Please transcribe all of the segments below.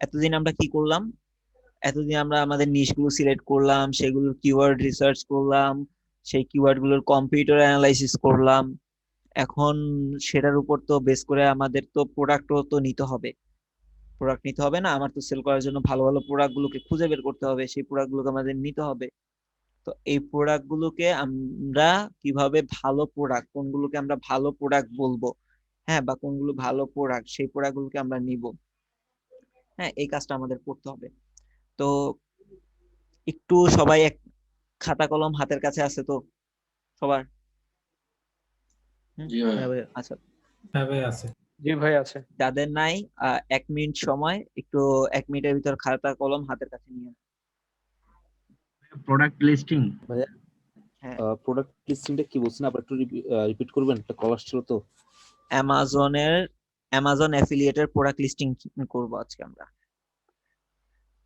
এতদিন আমরা কি করলাম? এতদিন আমরা আমাদের নিশগুলো সিলেক্ট করলাম, সেগুলোর কিওয়ার্ড রিসার্চ করলাম, সেই কিওয়ার্ড গুলোর কম্পিউটার অ্যানালাইসিস করলাম। এখন সেটার উপর তো বেস করে আমাদের তো প্রোডাক্টও তো নিতে হবে। প্রোডাক্ট নিতে হবে না, আমার তো সেল করার জন্য ভালো ভালো প্রোডাক্ট গুলোকে খুঁজে বের করতে হবে, সেই প্রোডাক্ট গুলোকে আমাদের নিতে হবে। তো এই প্রোডাক্ট গুলোকে আমরা কিভাবে ভালো প্রোডাক্ট, কোনগুলোকে আমরা ভালো প্রোডাক্ট বলবো, হ্যাঁ, বা কোনগুলো ভালো প্রোডাক্ট, সেই প্রোডাক্ট গুলোকে আমরা নিব। হ্যাঁ, এই কাজটা আমাদের করতে হবে। তো একটু সবাই এক খাতা কলম হাতের কাছে আছে তো সবার? জি ভাই। হ্যাঁ ভাই, আচ্ছা, হ্যাঁ ভাই আছে। জি ভাই আছে। যাদের নাই 1 মিনিট সময়, একটু 1 মিনিটের ভিতর খাতা কলম হাতের কাছে নিয়ে প্রোডাক্ট লিস্টিং। ভাইয়া হ্যাঁ, প্রোডাক্ট লিস্টিংটা কি বলছেন, আবার একটু রিপিট করবেন, একটা কল আসছিল তো। অ্যামাজন অ্যাফিলিয়েটের প্রোডাক্ট লিস্টিং করব আজকে আমরা।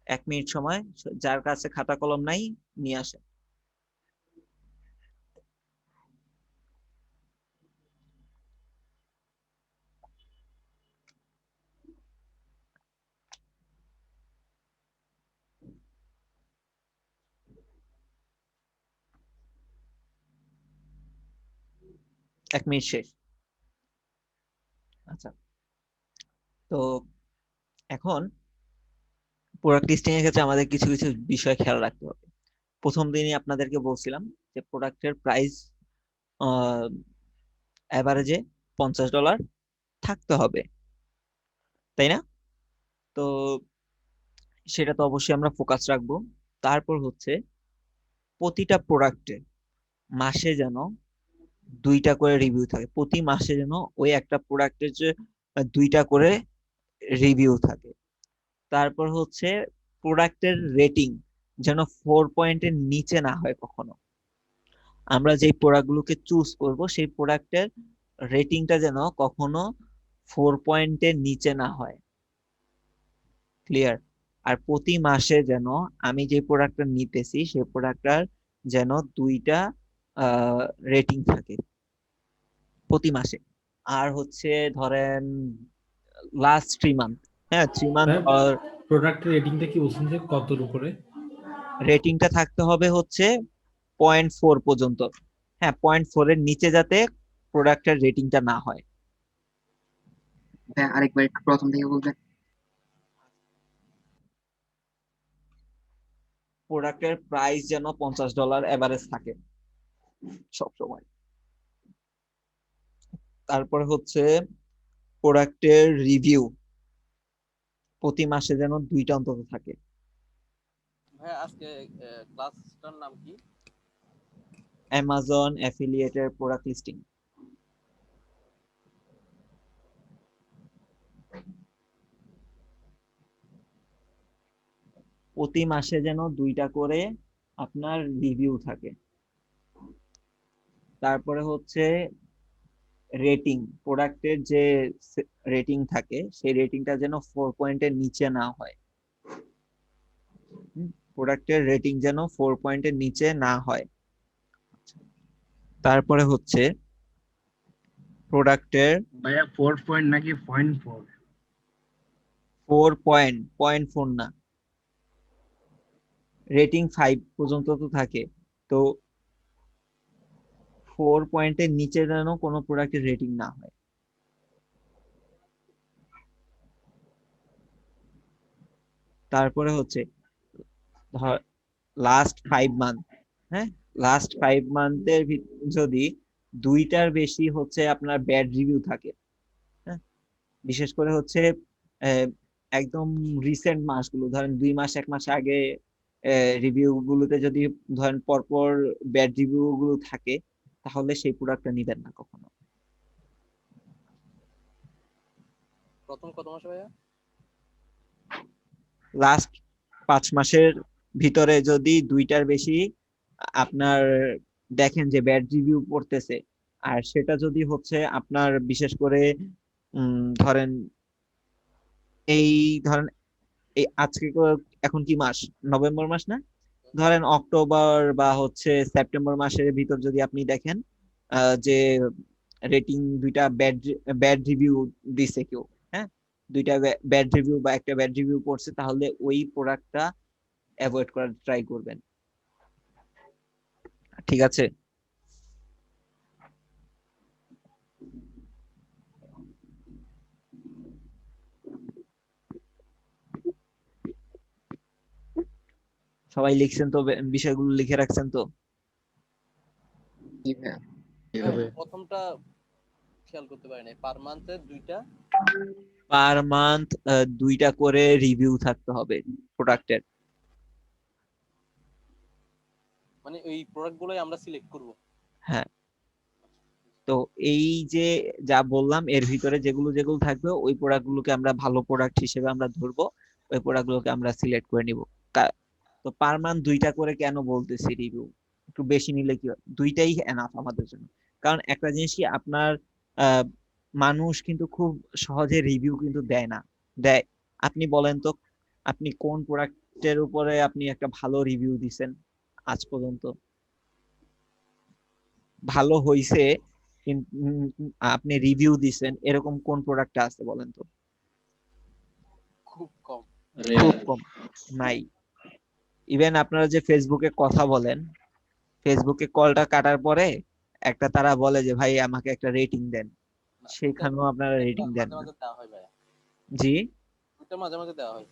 1 মিনিট সময়, যার কাছে খাতা কলম নাই নিয়ে আসে। এক মিনিট শেষ। আচ্ছা, তো এখন প্রোডাক্ট লিস্টিং এর ক্ষেত্রে আমাদের কিছু কিছু বিষয় খেয়াল রাখতে হবে। প্রথম দিনই আপনাদেরকে বলছিলাম যে প্রোডাক্টের প্রাইস এভারেজে $50 থাকতে হবে, তাই না? তো সেটা তো অবশ্যই আমরা ফোকাস রাখবো। তারপর হচ্ছে প্রতিটা প্রোডাক্টে মাসে যেন 2টা করে রিভিউ থাকে, প্রতি মাসে যেন ওই একটা প্রোডাক্টের যে 2টা করে রিভিউ থাকে। তারপর হচ্ছে প্রোডাক্টের রেটিং যেন 4 পয়েন্টের নিচে না হয় কখনো। আমরা যেই প্রোডাক্টগুলোকে চুজ করব সেই প্রোডাক্টের রেটিংটা যেন কখনো 4 পয়েন্টের নিচে না হয়। ক্লিয়ার? আর প্রতি মাসে যেন আমি যে প্রোডাক্টটা নিতেছি সেই প্রোডাক্টটার যেন 2টা রেটিং থাকে প্রতি মাসে। আর হচ্ছে ধরেন লাস্ট 3 মান্থ, হ্যাঁ 3 মান্থ প্রোডাক্টের রেটিংটা কি বলছেন যে কতর উপরে? রেটিংটা থাকতে হবে হচ্ছে 0.4 পর্যন্ত। হ্যাঁ, 0.4 এর নিচে যাতে প্রোডাক্টের রেটিংটা না হয়। হ্যাঁ, আরেকবার একটু প্রথম থেকে বলবেন। প্রোডাক্টের প্রাইস যেন $50 এভারেজ থাকে সব সময়। তারপরে হচ্ছে প্রোডাক্টের রিভিউ প্রতি মাসে যেন 2টা অন্তত থাকে। ভাই আজকে ক্লাসটার নাম কি? অ্যামাজন অ্যাফিলিয়েটের প্রোডাক্ট লিস্টিং। প্রতি মাসে যেন 2টা করে আপনার রিভিউ থাকে। তারপরে হচ্ছে রেটিং, প্রোডাক্টের যে রেটিং থাকে সেই রেটিংটা যেন 4 পয়েন্টের নিচে না হয়। প্রোডাক্টের রেটিং যেন 4 পয়েন্টের নিচে না হয়। তারপরে হচ্ছে প্রোডাক্টের ভাইয়া 4 পয়েন্ট নাকি 0.4? 4 পয়েন্ট, 0.4 না, রেটিং 5 পর্যন্ত তো থাকে। তো 4 পয়েন্টের নিচে যেন কোনো প্রোডাক্টের রেটিং না হয়। তারপরে হচ্ছে লাস্ট 5 মান্থ, হ্যাঁ, লাস্ট 5 মান্থের যদি 2টার বেশি হচ্ছে আপনার ব্যাড রিভিউ থাকে, হ্যাঁ, বিশেষ করে হচ্ছে একদম রিসেন্ট মাসগুলো, ধরেন 2 মাস 1 মাস আগে রিভিউ গুলোতে যদি ধরেন পরপর ব্যাড রিভিউ গুলো থাকে, তাহলে সেই প্রোডাক্টটা নিবেন না কখনো। প্রথম কত মাস ভাইয়া? লাস্ট 5 মাসের ভিতরে যদি 2টার বেশি আপনার দেখেন যে ব্যাড রিভিউ পড়তেছে, আর সেটা যদি হচ্ছে আপনার বিশেষ করে ধরেন এই ধরেন এই আজকে এখন কি মাস, নভেম্বর মাস না, ধরেন অক্টোবর বা হচ্ছে সেপ্টেম্বর মাসের ভিতর যদি আপনি দেখেন যে রেটিং 2টা ব্যাড রিভিউ দিছে কেউ, হ্যাঁ, দুইটা ব্যাড রিভিউ বা একটা ব্যাড রিভিউ পড়ছে, তাহলে ওই প্রোডাক্টটা অ্যাভয়েড করার ট্রাই করবেন। ঠিক আছে? সবাই লিখছেন তো, বিষয়গুলো লিখে রাখছেন তো? প্রথমটা খেয়াল করতে পারি নাই, পার মান্থে দুইটা। পার মান্থ দুইটা করে রিভিউ থাকতে হবে প্রোডাক্টের। মানে ওই প্রোডাক্ট গুলোই আমরা সিলেক্ট করব। হ্যাঁ, তো এই যে যা বললাম এর ভিতরে যেগুলো যেগুলো থাকবে ওই প্রোডাক্ট গুলোকে আমরা ভালো প্রোডাক্ট হিসেবে আমরা ধরবো, ওই প্রোডাক্ট গুলোকে আমরা সিলেক্ট করে নিব। তো পার মান্থ দুইটা করে কেন বলতেছি রিভিউ? একটু বেশি নিলে কি হয়, দুইটাই এনাফ আমাদের জন্য। কারণ একটা জিনিস কি, আপনার আহ, মানুষ কিন্তু খুব সহজে রিভিউ কিন্তু দেয় না। দেয়? আপনি বলেন তো, আপনি কোন প্রোডাক্টের উপরে আপনি একটা ভালো রিভিউ দিছেন আজ পর্যন্ত? ভালো হইছে কিন্তু আপনি রিভিউ দিছেন এরকম কোন প্রোডাক্ট আছে বলেন তো? খুব কম। খুব কম। নাই। ইভেন আপনারা যে ফেসবুকে কথা বলেন, ফেসবুকে কলটা কাটার পরে একটা তারা বলে যে ভাই আমাকে একটা রেটিং দেন, না, সেখানেও আপনারা এটা রেটিং দেন মাঝে না। মাঝে দেওয়া হয় ভাইয়া, জি, এটা মাঝে মাঝে দেওয়া হয়।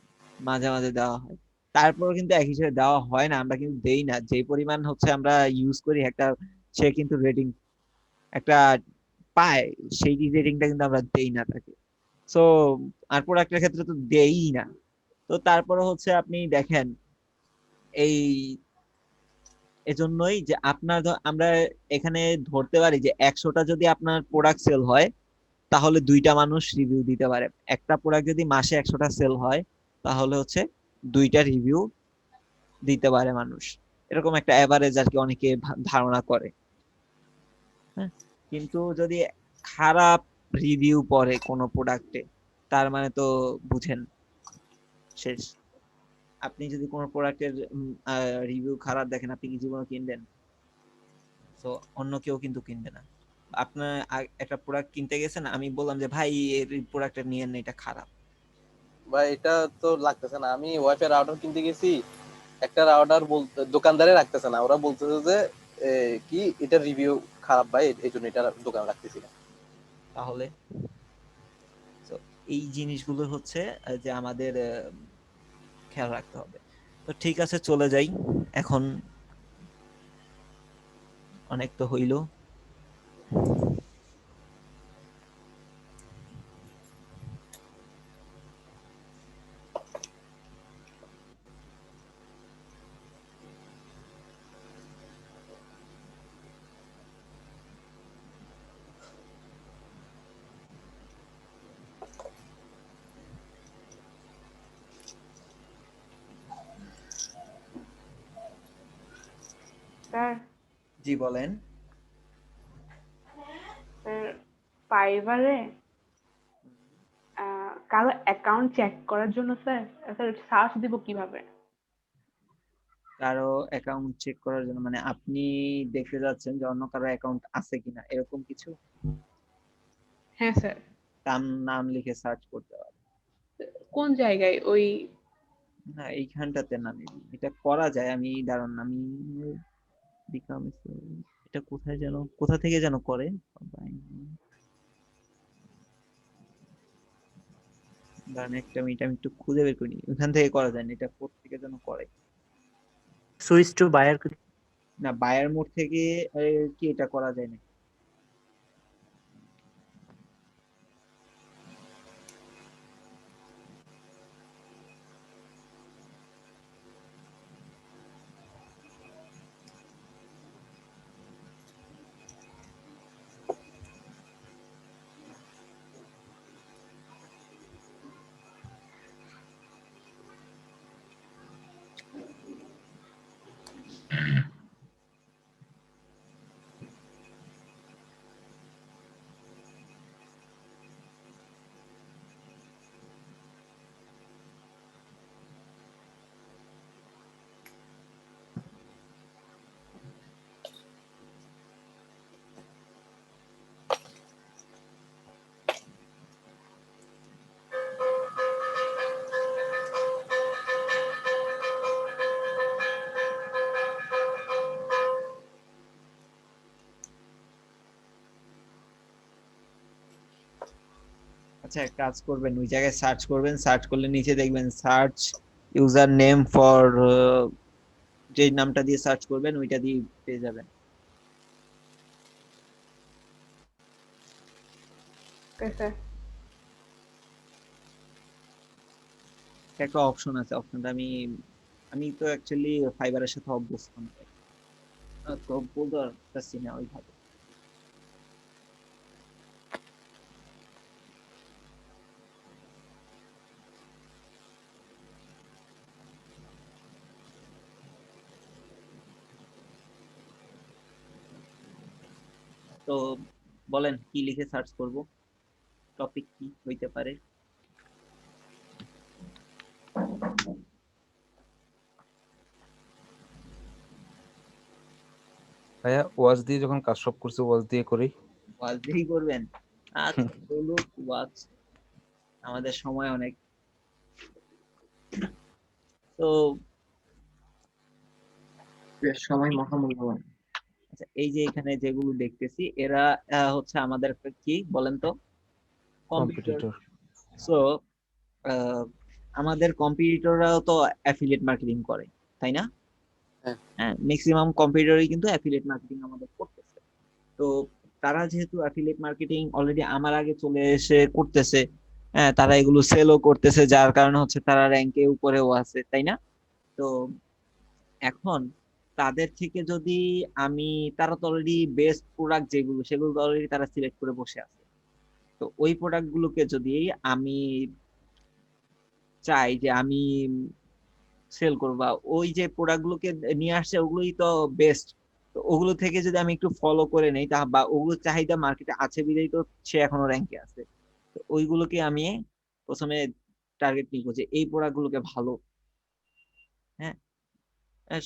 মাঝে মাঝে দেওয়া হয়। তারপর কিন্তু এক হিসেবে দেওয়া হয় না, আমরা কিন্তু দেই না। যে পরিমাণ হচ্ছে আমরা ইউজ করি একটা, সে কিন্তু রেটিং একটা পায়, সেই রেটিংটা কিন্তু আমরা দেই না তাকে। সো আর প্রোডাক্টের ক্ষেত্রে তো দেই না। তো তারপরে হচ্ছে আপনি দেখেন, এই এজন্যই যে আপনার আমরা এখানে ধরতে পারি যে 100টা যদি আপনার প্রোডাক্ট সেল হয়, তাহলে দুইটা মানুষ রিভিউ দিতে পারে। একটা প্রোডাক্ট যদি মাসে 100টা সেল হয়, তাহলে হচ্ছে দুইটা রিভিউ দিতে পারে মানুষ। এরকম একটা এভারেজ আর কি অনেকে ধারণা করে। হ্যাঁ, কিন্তু যদি খারাপ রিভিউ পড়ে কোনো প্রোডাক্টে, তার মানে তো বুঝেন শেষ। আপনি যদি কোনো প্রোডাক্টের রিভিউ খারাপ দেখেন, আপনি কি জীবনে কিনবেন? তো অন্য কেউ কিন্তু কিনবে না। আপনার একটা প্রোডাক্ট কিনতে গেছেন, আমি বললাম যে ভাই এই প্রোডাক্টটা নিয়েন না, এটা খারাপ। ভাই এটা তো লাগতেছে না, আমি ওয়াইফাই রাউটার কিনতে গেছি, একটা রাউটার বলতে দোকানদারে রাখতেছে না, ওরা বলতেছে যে কি এটা রিভিউ খারাপ ভাই, এই জন্য এটা দোকান রাখতেছি না। তাহলে তো এই জিনিসগুলো হচ্ছে যে আমাদের খেয়াল রাখতে হবে। তো ঠিক আছে, চলে যাই এখন, অনেক তো হইলো। স্যার, জি বলেন। স্যার ফাইবারে কারো অ্যাকাউন্ট চেক করার জন্য স্যার, স্যার সার্চ দিব কিভাবে? কারো অ্যাকাউন্ট চেক করার জন্য মানে আপনি দেখতে যাচ্ছেন যে অন্য কারো অ্যাকাউন্ট আছে কিনা এরকম কিছু? হ্যাঁ স্যার। তার নাম লিখে সার্চ করতে হবে। কোন জায়গায় ওই? না, এইখানটাতে না, এটা করা যায়। আমি দাঁড়ান, আমি বিকাম, এটা কোথায় যেন, কোথা থেকে যেন করে, দাঁড়ান একটা মিনিট, আমি একটু খুঁজে বের করি। ওখান থেকে করা যায় না, এটা কোথা থেকে যেন করে। Switch to buyer. না, বায়ার মোড থেকে কি এটা করা যায় না? আচ্ছা, এক কাজ করবেন, ওই জায়গায় সার্চ করবেন, সার্চ করলে নিচে দেখবেন সার্চ ইউজার নেম ফর, যে নামটা দিয়ে সার্চ করবেন ওইটা দিয়ে পেয়ে যাবেন। Okay sir. একটা অপশন আছে, অপশনটা আমি আমি তো অ্যাকচুয়ালি ফাইবারের সাথে অভ্যস্ত না, তো বলতে পারতেছি না ওইভাবে। তো বলেন কি লিখে সার্চ করব, টপিক কি হইতে পারে? ভাইয়া ওয়াচ দিয়ে যখন কাজ সব করছে ওয়াচ দিয়ে করি। ওয়াচ দিয়েই করবেন? আচ্ছা চলুক ওয়াচ, আমাদের সময় অনেক। তো সময় মহামূল্যবান। আচ্ছা, এই যে এখানে যেগুলো দেখতেছি এরা হচ্ছে আমাদের কি বলেন তো, কম্পিউটার। কম্পিটিটর। সো আমাদের কম্পিটিটররাও তো অ্যাফিলিয়েট মার্কেটিং করে, তাই না? হ্যাঁ। হ্যাঁ, ম্যাক্সিমাম কম্পিটিটরই কিন্তু অ্যাফিলিয়েট মার্কেটিং আমাদের করতেছে। তো তারা যেহেতু অ্যাফিলিয়েট মার্কেটিং অলরেডি আমার আগে চলে এসে করতেছে, হ্যাঁ, তারা এগুলো সেলও করতেছে, যার কারণে হচ্ছে তারা র্যাঙ্কে উপরেও আছে, তাই না? তো এখন তাদের থেকে যদি আমি, তারা তো অলরেডি বেস্ট প্রোডাক্ট যেগুলো সেগুলো অলরেডি তারা সিলেক্ট করে বসে আছে, তো ওই প্রোডাক্ট গুলোকে যদি আমি চাই যে আমি সেল করবো, বা ওই যে প্রোডাক্ট গুলোকে নিয়ে আসছে ওগুলোই তো বেস্ট, তো ওগুলো থেকে যদি আমি একটু ফলো করে নেই, তা বা ওগুলো চাহিদা মার্কেটে আছে বিধাই তো সে এখনো র্যাঙ্কে আছে, তো ওইগুলোকে আমি প্রথমে টার্গেট নিব যে এই প্রোডাক্ট গুলোকে ভালো। হ্যাঁ,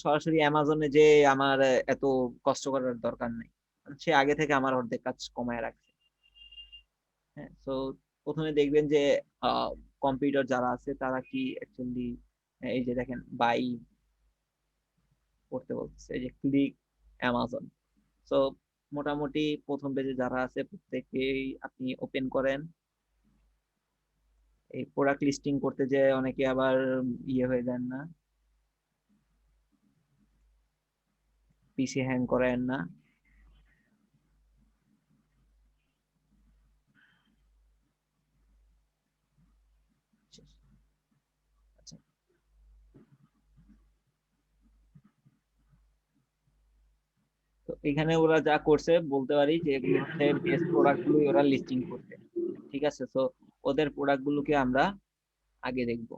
সরাসরি অ্যামাজনে যে আমার এত কষ্ট করার দরকার নেই, সে আগে থেকে আমার অর্ধেক কাজ কমায় রাখছে। হ্যাঁ, তো প্রথমে দেখবেন যে কম্পিউটার যারা আছে তারা কি অ্যাকচুয়ালি, এই যে দেখেন বাই করতে বলতেছে, এই যে ক্লিক অ্যামাজন। তো মোটামুটি প্রথম পেজে যারা আছে প্রত্যেকেই আপনি ওপেন করেন। এই প্রোডাক্ট লিস্টিং করতে যে অনেকে আবার ইয়ে হয়ে যান না, পিসি হ্যাং করেন না। আচ্ছা, তো এখানে ওরা যা করছে বলতে পারি যে এগুলো হচ্ছে বেস্ট প্রোডাক্ট গুলোই ওরা লিস্টিং করছে। ঠিক আছে, তো ওদের প্রোডাক্ট গুলোকে আমরা আগে দেখবো।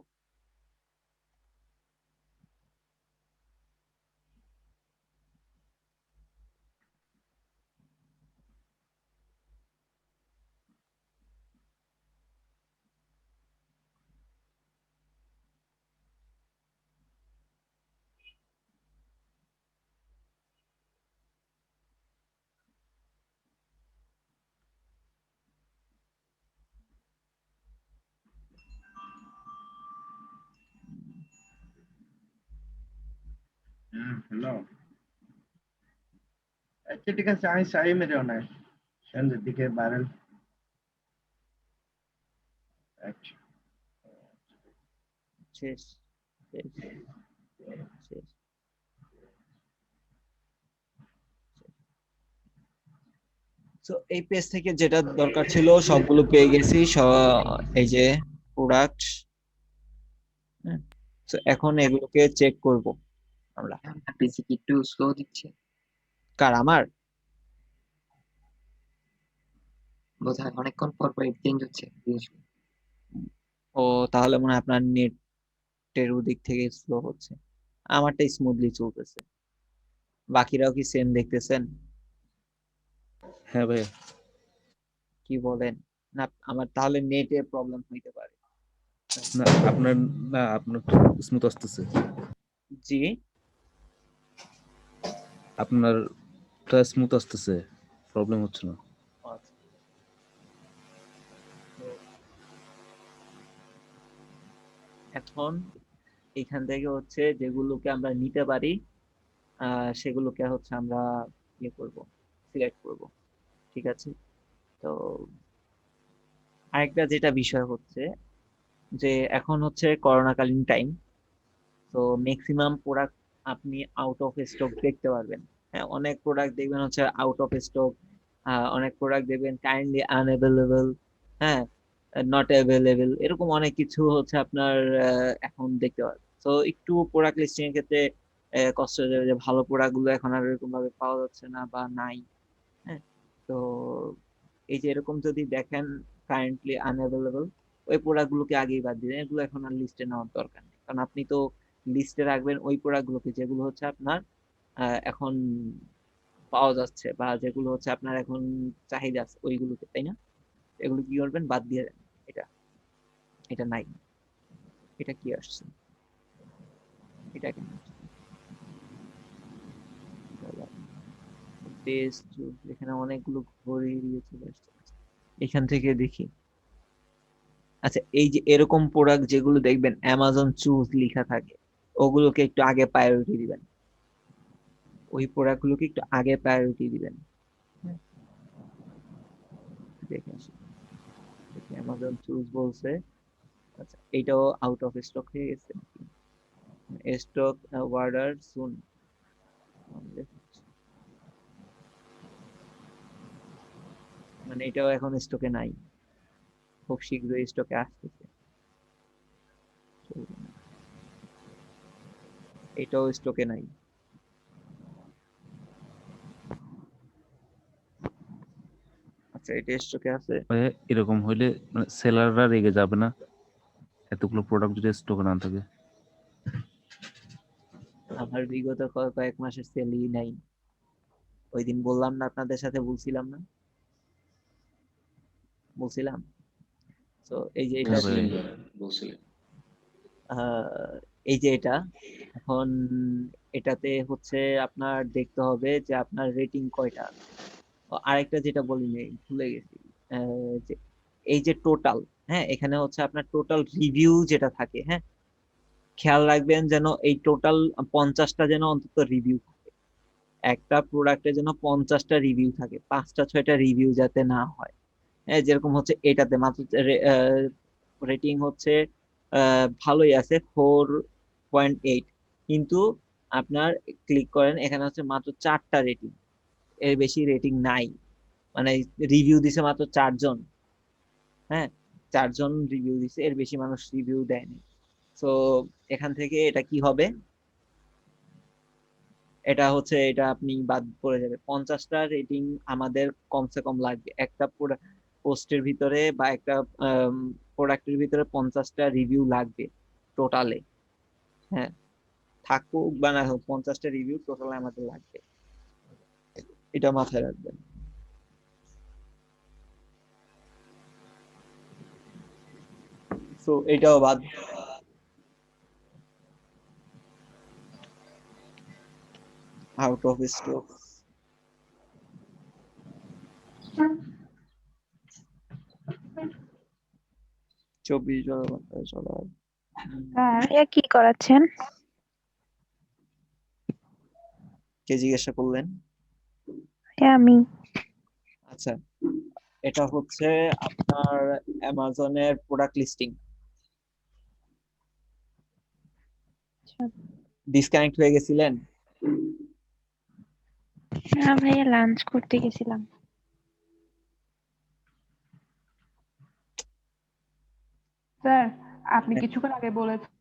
হ্যালো। আচ্ছা ঠিক আছে, আমি চাই মেরে অনার সন্ধ্যের দিকে বারেন। আচ্ছা শেষ, শেষ, শেষ। তো এই পেজ থেকে যেটা দরকার ছিল সবগুলো পেয়ে গেছি, এই যে প্রোডাক্ট। তো এখন এগুলোকে চেক করব আমরা। পিসি কি একটু স্লো দিচ্ছে কার, আমার? বোধহয় অনেকক্ষণ পর পর চেঞ্জ হচ্ছে জিনিসগুলো। ও, তাহলে মনে হয় আপনার নেটের ওদিক থেকে স্লো হচ্ছে, আমারটা স্মুথলি চলতেছে। বাকিরাও কি সেম দেখতেছেন? হ্যাঁ ভাইয়া। কি বলেন? না আমার তাহলে নেটে প্রবলেম হইতে পারে। না আপনার, না আপনার স্মুথ আসতেছে। জি, আপনারটা স্মুথ আসতেছে, প্রবলেম হচ্ছে না। আচ্ছা। তো এখন এখান থেকে হচ্ছে যেগুলোকে আমরা নিতে পারি সেগুলোকে হচ্ছে আমরা ইয়ে করব, সিলেক্ট করব। ঠিক আছে, তো আরেকটা যেটা বিষয় হচ্ছে যে এখন হচ্ছে করোনাকালীন টাইম, তো ম্যাক্সিমাম প্রোডাক্ট আপনি আউট অফ স্টক দেখতে পারবেন। হ্যাঁ, অনেক প্রোডাক্ট দেখবেন হচ্ছে আউট অফ স্টক, অনেক প্রোডাক্ট দেখবেন কাইন্ডলি আনঅ্যাভেলেবল, হ্যাঁ, নট অ্যাভেলেবল, এরকম অনেক কিছু হচ্ছে আপনার এখন দেখতে পারবেন। তো একটু প্রোডাক্ট লিস্টিং এর ক্ষেত্রে কষ্ট হয়ে যাবে যে ভালো প্রোডাক্ট গুলো এখন আর এরকম ভাবে পাওয়া যাচ্ছে না বা নাই। হ্যাঁ, তো এই যে এরকম যদি দেখেন কারেন্টলি আনঅ্যাভেলেবল, ওই প্রোডাক্ট গুলোকে আগেই বাদ দিবেন, এগুলো এখন আর লিস্টে নেওয়ার দরকার নেই, কারণ আপনি তো লিস্টে রাখবেন ওই প্রোডাক্ট গুলোকে যেগুলো হচ্ছে আপনার এখন পাওয়া যাচ্ছে বা যেগুলো হচ্ছে আপনার এখন চাহিদা আছে ওইগুলোকে, তাই না? এগুলো কি করবেন, বাদ দিয়ে দেন। এটা এটা নাই, এটা কি আসছে, এটা কেন আসছে, টেস্ট, এখানে অনেকগুলো ঘড়ি দিয়ে চলে আসছে। এখান থেকে দেখি, আচ্ছা এই যে এরকম প্রোডাক্ট যেগুলো দেখবেন অ্যামাজন চুজ লেখা থাকে, ওগুলোকে একটু আগে প্রায়োরিটি দিবেন, ওই প্রোডাক্ট গুলোকে একটু আগে প্রায়োরিটি দিবেন। হ্যাঁ, দেখে আসি, দেখি অ্যামাজন চুজ বলছে। আচ্ছা এটাও আউট অফ স্টক হয়ে গেছে, স্টক অর্ডার সুন, মানে এটাও এখন স্টকে নাই, খুব শীঘ্রই স্টকে আসতেছে। এটাও স্টকে নাই। আচ্ছা এটা স্টকে আছে। ভাই এরকম হইলে মানে সেলাররা রেগে যাবে না এতগুলো প্রোডাক্ট যদি স্টকে না থাকে? আমার বিগত কয়েক মাসের সেলই নাই, ওই দিন বললাম না, আপনাদের সাথে বলছিলাম না, বলছিলাম। তো এই যে এটা, হ্যাঁ ভাই, এই যে এটা এখন, এটাতে হচ্ছে আপনার দেখতে হবে যে আপনার রেটিং কয়টা আছে। আরেকটা যেটা বলিনি, ভুলে গেছি, যে এই যে টোটাল, হ্যাঁ এখানে হচ্ছে আপনার টোটাল রিভিউ যেটা থাকে, হ্যাঁ খেয়াল রাখবেন যেন এই টোটাল 50টা যেন অন্তত রিভিউ থাকে, একটা প্রোডাক্টে যেন 50টা রিভিউ থাকে, 5টা 6টা রিভিউ যাতে না হয়। হ্যাঁ, যেরকম হচ্ছে এটাতে মাত্র রেটিং হচ্ছে ভালোই আছে 4.8, কিন্তু আপনার ক্লিক করেন এখানে হচ্ছে মাত্র 4টা রেটিং, এর বেশি রেটিং নাই, মানে রিভিউ দিছে মাত্র 4জন। হ্যাঁ, 4জন রিভিউ দিছে, এর বেশি মানুষ রিভিউ দেয়নি। তো এখান থেকে এটা কি হবে, এটা হচ্ছে এটা আপনি বাদ পড়ে যাবে। 50টা রেটিং আমাদের কমসে কম লাগবে একটা পোস্টের ভিতরে বা একটা প্রোডাক্টের ভিতরে, 50টা রিভিউ লাগবে টোটালে। হ্যাঁ, থাকুক বা না হোক 50টা রিভিউ টোটালে আমাদের লাগবে, এটা মাথায় রাখবেন। তো এটাও বাদ। আউট অফ স্টক, চব্বিশ ঘন্টায় চলার। এ কি করাচ্ছেন? কে জিজ্ঞাসা করলেন? আমি। আচ্ছা, এটা হচ্ছে আপনার অ্যামাজনের প্রোডাক্ট লিস্টিং। ডিসকানেক্ট হয়ে গেছিলেন? না ভাইয়া, লাঞ্চ করতে গেছিলাম। স্যার, আপনি কিছুক্ষণ আগে বলেছেন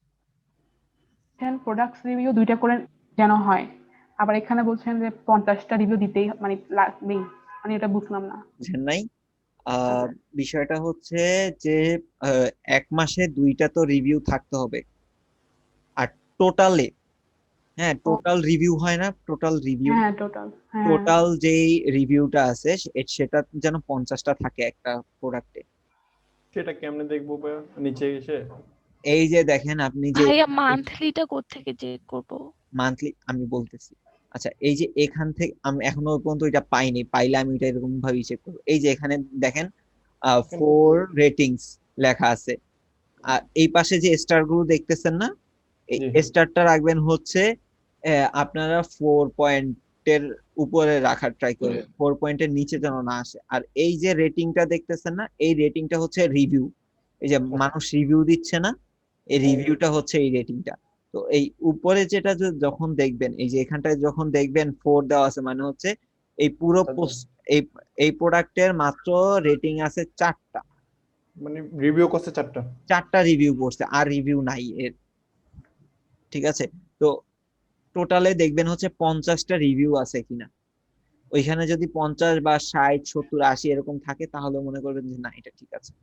প্রোডাক্ট রিভিউ 2টা করে যেন হয়, আবার এখানে বলছেন যে 50টা রিভিউ দিতেই মানে লাগবেই, মানে এটা বুঝলাম না। বুঝেন নাই? আচ্ছা। বিষয়টা হচ্ছে যে আহ, 1 মাসে 2টা তো রিভিউ থাকতে হবে, আর টোটালে, হ্যাঁ টোটাল রিভিউ হয় না, টোটাল রিভিউ, হ্যাঁ টোটাল, হ্যাঁ। টোটাল যেই রিভিউটা আছে সেটা যেন 50টা থাকে একটা প্রোডাক্টে। সেটা কেমনে দেখবো ভাইয়া? নিচে এসে? এই যে দেখেন আপনি যে ভাইয়া মান্থলিটা কোত্থেকে চেক করব? মান্থলি, আমি বলতেছি। আচ্ছা এই যে এখান থেকে আমি এখনো পর্যন্ত এটা পাইনি, পাইলে আমি এটা এরকম ভাবে চেক করবো। এই যে এখানে দেখেন 4 রেটিংস লেখা আছে, আর এই পাশে যে স্টার গুলো দেখতেছেন না, এই জি। স্টারটা রাখবেন হচ্ছে আপনারা 4 পয়েন্টের উপরে রাখার ট্রাই করবেন, 4 পয়েন্টের নিচে যেন না আসে। আর এই যে রেটিংটা দেখতেছেন না, এই রেটিংটা হচ্ছে রিভিউ, এই যে মানুষ রিভিউ দিচ্ছে না, এই রিভিউটা হচ্ছে এই রেটিংটা। তো এই উপরে যেটা যখন দেখবেন, এই যে এখানটায় যখন দেখবেন 4 দেওয়া আছে, মানে হচ্ছে এই পুরো এই এই প্রোডাক্টের মাত্র রেটিং আছে 4টা, মানে রিভিউ করছে 4টা। 4টা রিভিউ করছে, আর রিভিউ নাই এর। ঠিক আছে, তো টোটালে দেখবেন হচ্ছে 50টা রিভিউ আছে কিনা। ওইখানে যদি 50 বা 60, 70, 80 এরকম থাকে, তাহলে মনে করবেন যে না, এটা ঠিক আছে।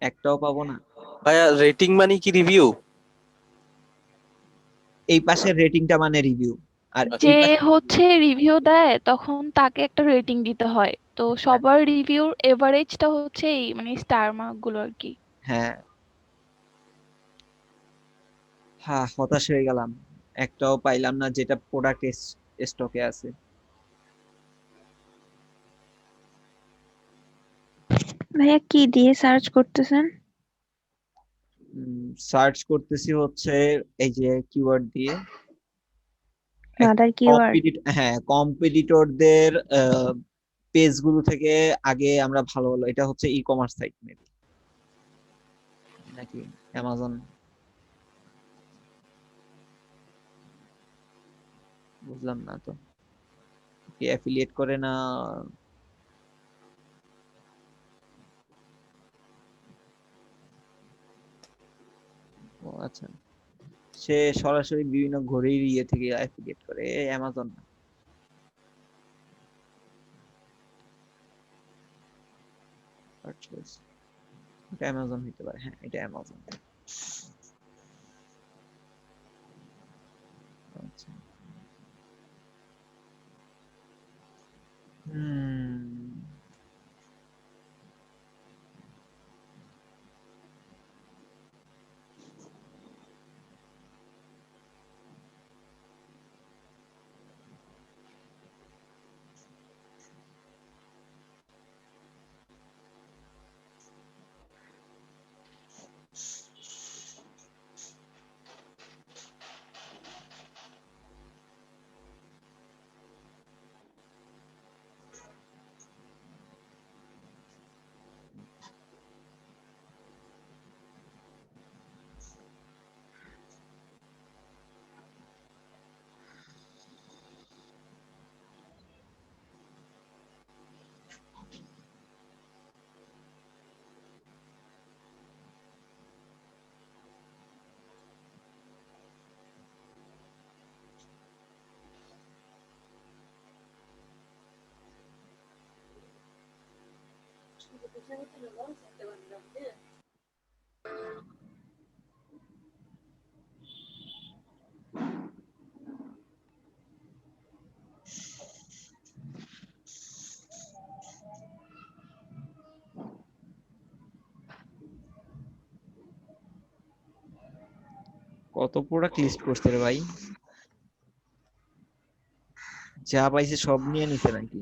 একটাও পাবো না। ভাইয়া রেটিং মানে কি রিভিউ? এই পাশের রেটিংটা মানে রিভিউ, আর এই যে পাশে- হচ্ছে রিভিউ দেয় তখন তাকে একটা রেটিং দিতে হয়, তো সবার রিভিউর এভারেজটা হচ্ছে এই মানে স্টার মার্ক গুলো আর কি। হ্যাঁ হ্যাঁ, হতাশ হয়ে গেলাম, একটাও পাইলাম না যেটা প্রোডাক্ট স্টকে আছে। ভাইয়া কি দিয়ে সার্চ করতেছেন? সার্চ করতেছি হচ্ছে এই যে কিওয়ার্ড দিয়ে, আদার কিওয়ার্ড। হ্যাঁ, কম্পিটিটরদের পেজ গুলো থেকে আগে আমরা ভালো ভালো, এটা হচ্ছে ই কমার্স সাইট মেবি, নাকি অ্যামাজন, বুঝলাম না তো, কি অ্যাফিলিয়েট করে না। ও আচ্ছা, সে সরাসরি বিভিন্ন ঘড়ির ইয়ে থেকে অ্যাফিলিয়েট করে, অ্যামাজন না। Purchase, এটা অ্যামাজন হতে পারে, হ্যাঁ এটা অ্যামাজন। আচ্ছা, কত প্রোডাক্ট লিস্ট করছে রে ভাই, যা পাইছে সব নিয়ে নিছে নাকি?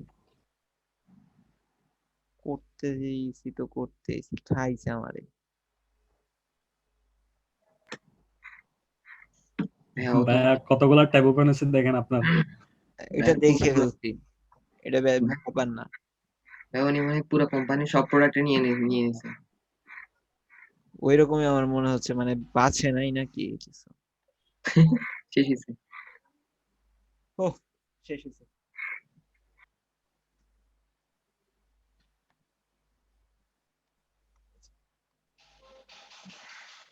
করতেছি তো করতেছি, খাইছে আমারে। হ্যাঁ, ও তো ভাইয়া কতগুলা ট্যাব ওপেন আছে দেখেন আপনার। এটা ভাই, দেখে পুরো- ফেলছি, এটা ব্যাপার না। ভাই, উনি মানে পুরো কোম্পানির সব প্রোডাক্ট নিয়ে নিয়েছে। ওইরকমই আমার মনে হচ্ছে, মানে বাছে নাই নাকি কিছু। শেষ হয়েছে। ও শেষ হয়েছে।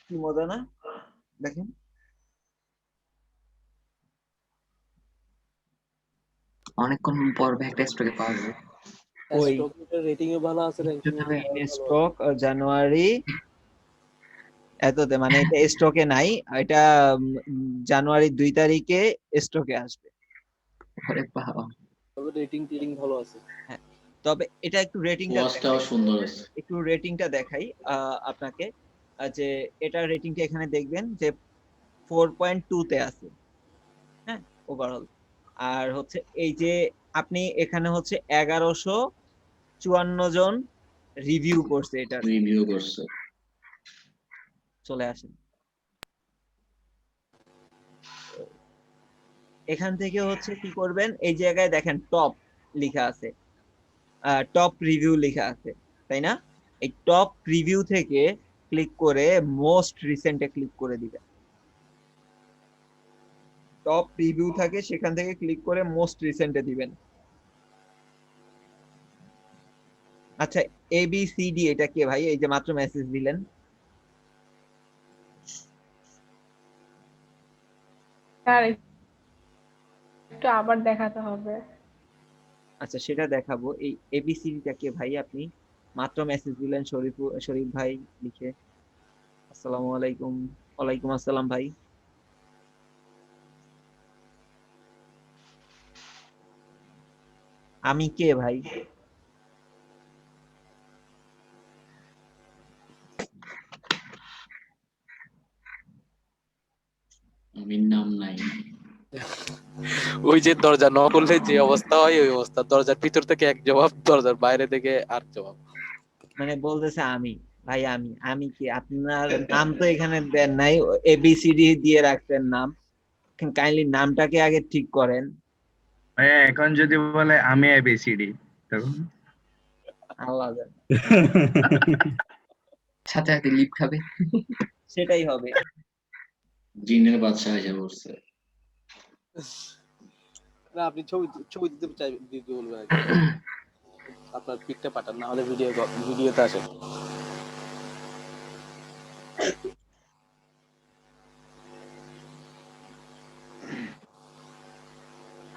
কি মজা না, দেখেন। অনেকক্ষণ পর একটা স্টকে পাওয়া যাবে। ওই রেটিং এ ভালো আছে, র্যাঙ্কিং ইন স্টক জানুয়ারি এততে, মানে এটা স্টকে নাই, এটা জানুয়ারি 2 তারিখে স্টকে আসবে। আরে বাবা, তবে রেটিং ভালো আছে। হ্যাঁ, তবে এটা একটু রেটিংটা সুন্দর আছে। একটু রেটিংটা দেখাই আপনাকে, যে এটা রেটিংটা এখানে দেখবেন যে 4.2 তে আছে, হ্যাঁ ওভারঅল। আর হচ্ছে এই যে আপনি এখানে হচ্ছে 1154 জন রিভিউ করছে, এটা রিভিউ করছে। চলে আসেন। এখান থেকে হচ্ছে কি করবেন, এই জায়গায় দেখেন টপ লেখা আছে, টপ রিভিউ লেখা আছে, তাই না? এই টপ রিভিউ থেকে ক্লিক করে মোস্ট রিসেন্টে ক্লিক করে দিবেন। টপ রিভিউ থাকে, সেখান থেকে ক্লিক করে মোস্ট রিসেন্টে দিবেন। আচ্ছা, ABCD এটা কে ভাই? এই যে মাত্র মেসেজ দিলেন। স্যার একটু আবার দেখাতে হবে। আচ্ছা, সেটা দেখাবো। এই ABCDটা কে ভাই? আপনি মাত্র মেসেজ দিলেন শরীফ ভাই লিখে। আসসালামু আলাইকুম। ওয়ালাইকুম আসসালাম ভাই। আমি কে ভাই? আমি নাম নাই। ওই যে দরজা নক করলে যে অবস্থা হয় ওই অবস্থা, দরজার ভিতর থেকে এক জবাব, দরজার বাইরে থেকে আর জবাব। মানে বলতেছে আমি। ভাই আমি কি? আপনার নাম তো এখানে দেন নাই, ABCD দিয়ে রাখতেন নাম। কাইন্ডলি নামটাকে আগে ঠিক করেন। ভাইয়া এখন যদি বলে আমি ABCD তখন আল্লাহ জানে। সাথে সাথে লিপ খাবে। সেটাই হবে। জিনের বাদশা এসে পড়ছে। না, আপনি ছবি দিতে বলবেন আর কি। আপনার পিকটা পাঠান, না হলে ভিডিওতে আসে।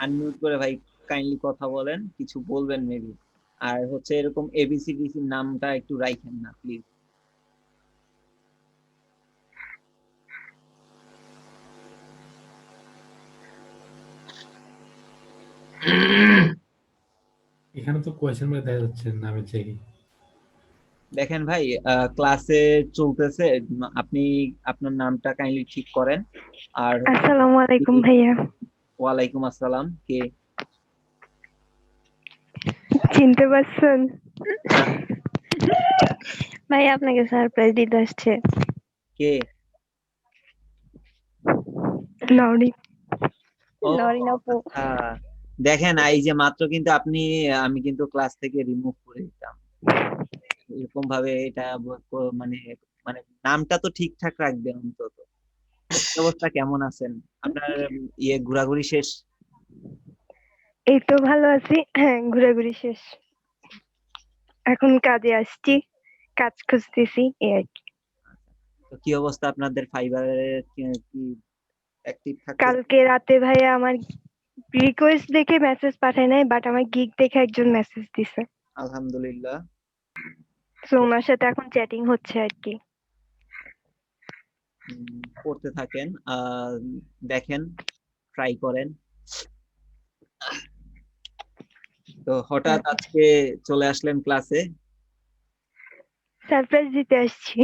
আনমিউট করে ভাই কাইন্ডলি কথা বলেন, কিছু বলবেন মেবি। আর হচ্ছে এরকম ABCD নামটা একটু রাখেন না প্লিজ। এখানে তো কোয়েশ্চেন মার্ক দেখা যাচ্ছে নামের জায়গায়। দেখেন ভাই, ক্লাসে চলতেছে, আপনি আপনার নামটা কাইন্ডলি ঠিক করেন। আর আসসালামু আলাইকুম ভাইয়া। ওয়ালাইকুম আসসালাম। কে? চিনতে পারছেন? ভাই আপনাকে সারপ্রাইজ দিতে আসছে। কে? নরি ও, নরিন আপু। আচ্ছা। দেখেন এই যে মাত্র কিন্তু আমি কিন্তু ক্লাস থেকে রিমুভ করে দিতাম এরকম ভাবে। এটা মানে মানে নামটা তো ঠিকঠাক রাখবেন অন্তত। কি অবস্থা, কেমন আছেন? আপনার ঘোরাঘুরি শেষ? এই তো ভালো আছি, হ্যাঁ ঘোরাঘুরি শেষ, এখন কাজে আসছি, কাজ খুঁজতেছি এই আর কি। তো কি অবস্থা আপনাদের ফাইবারের? কি অ্যাক্টিভ থাকতে? কালকে রাতে ভাইয়া আমার রিকোয়েস্ট দেখে মেসেজ পাঠায় নাই, বাট আমার গিগ দেখে একজন মেসেজ দিছে, আলহামদুলিল্লাহ। তো ওনার সাথে এখন চ্যাটিং হচ্ছে আর কি। করতে থাকেন, দেখেন, ট্রাই করেন। তো হঠাৎ আজকে চলে আসলেন ক্লাসে? সারপ্রাইজ দিতে আসছি।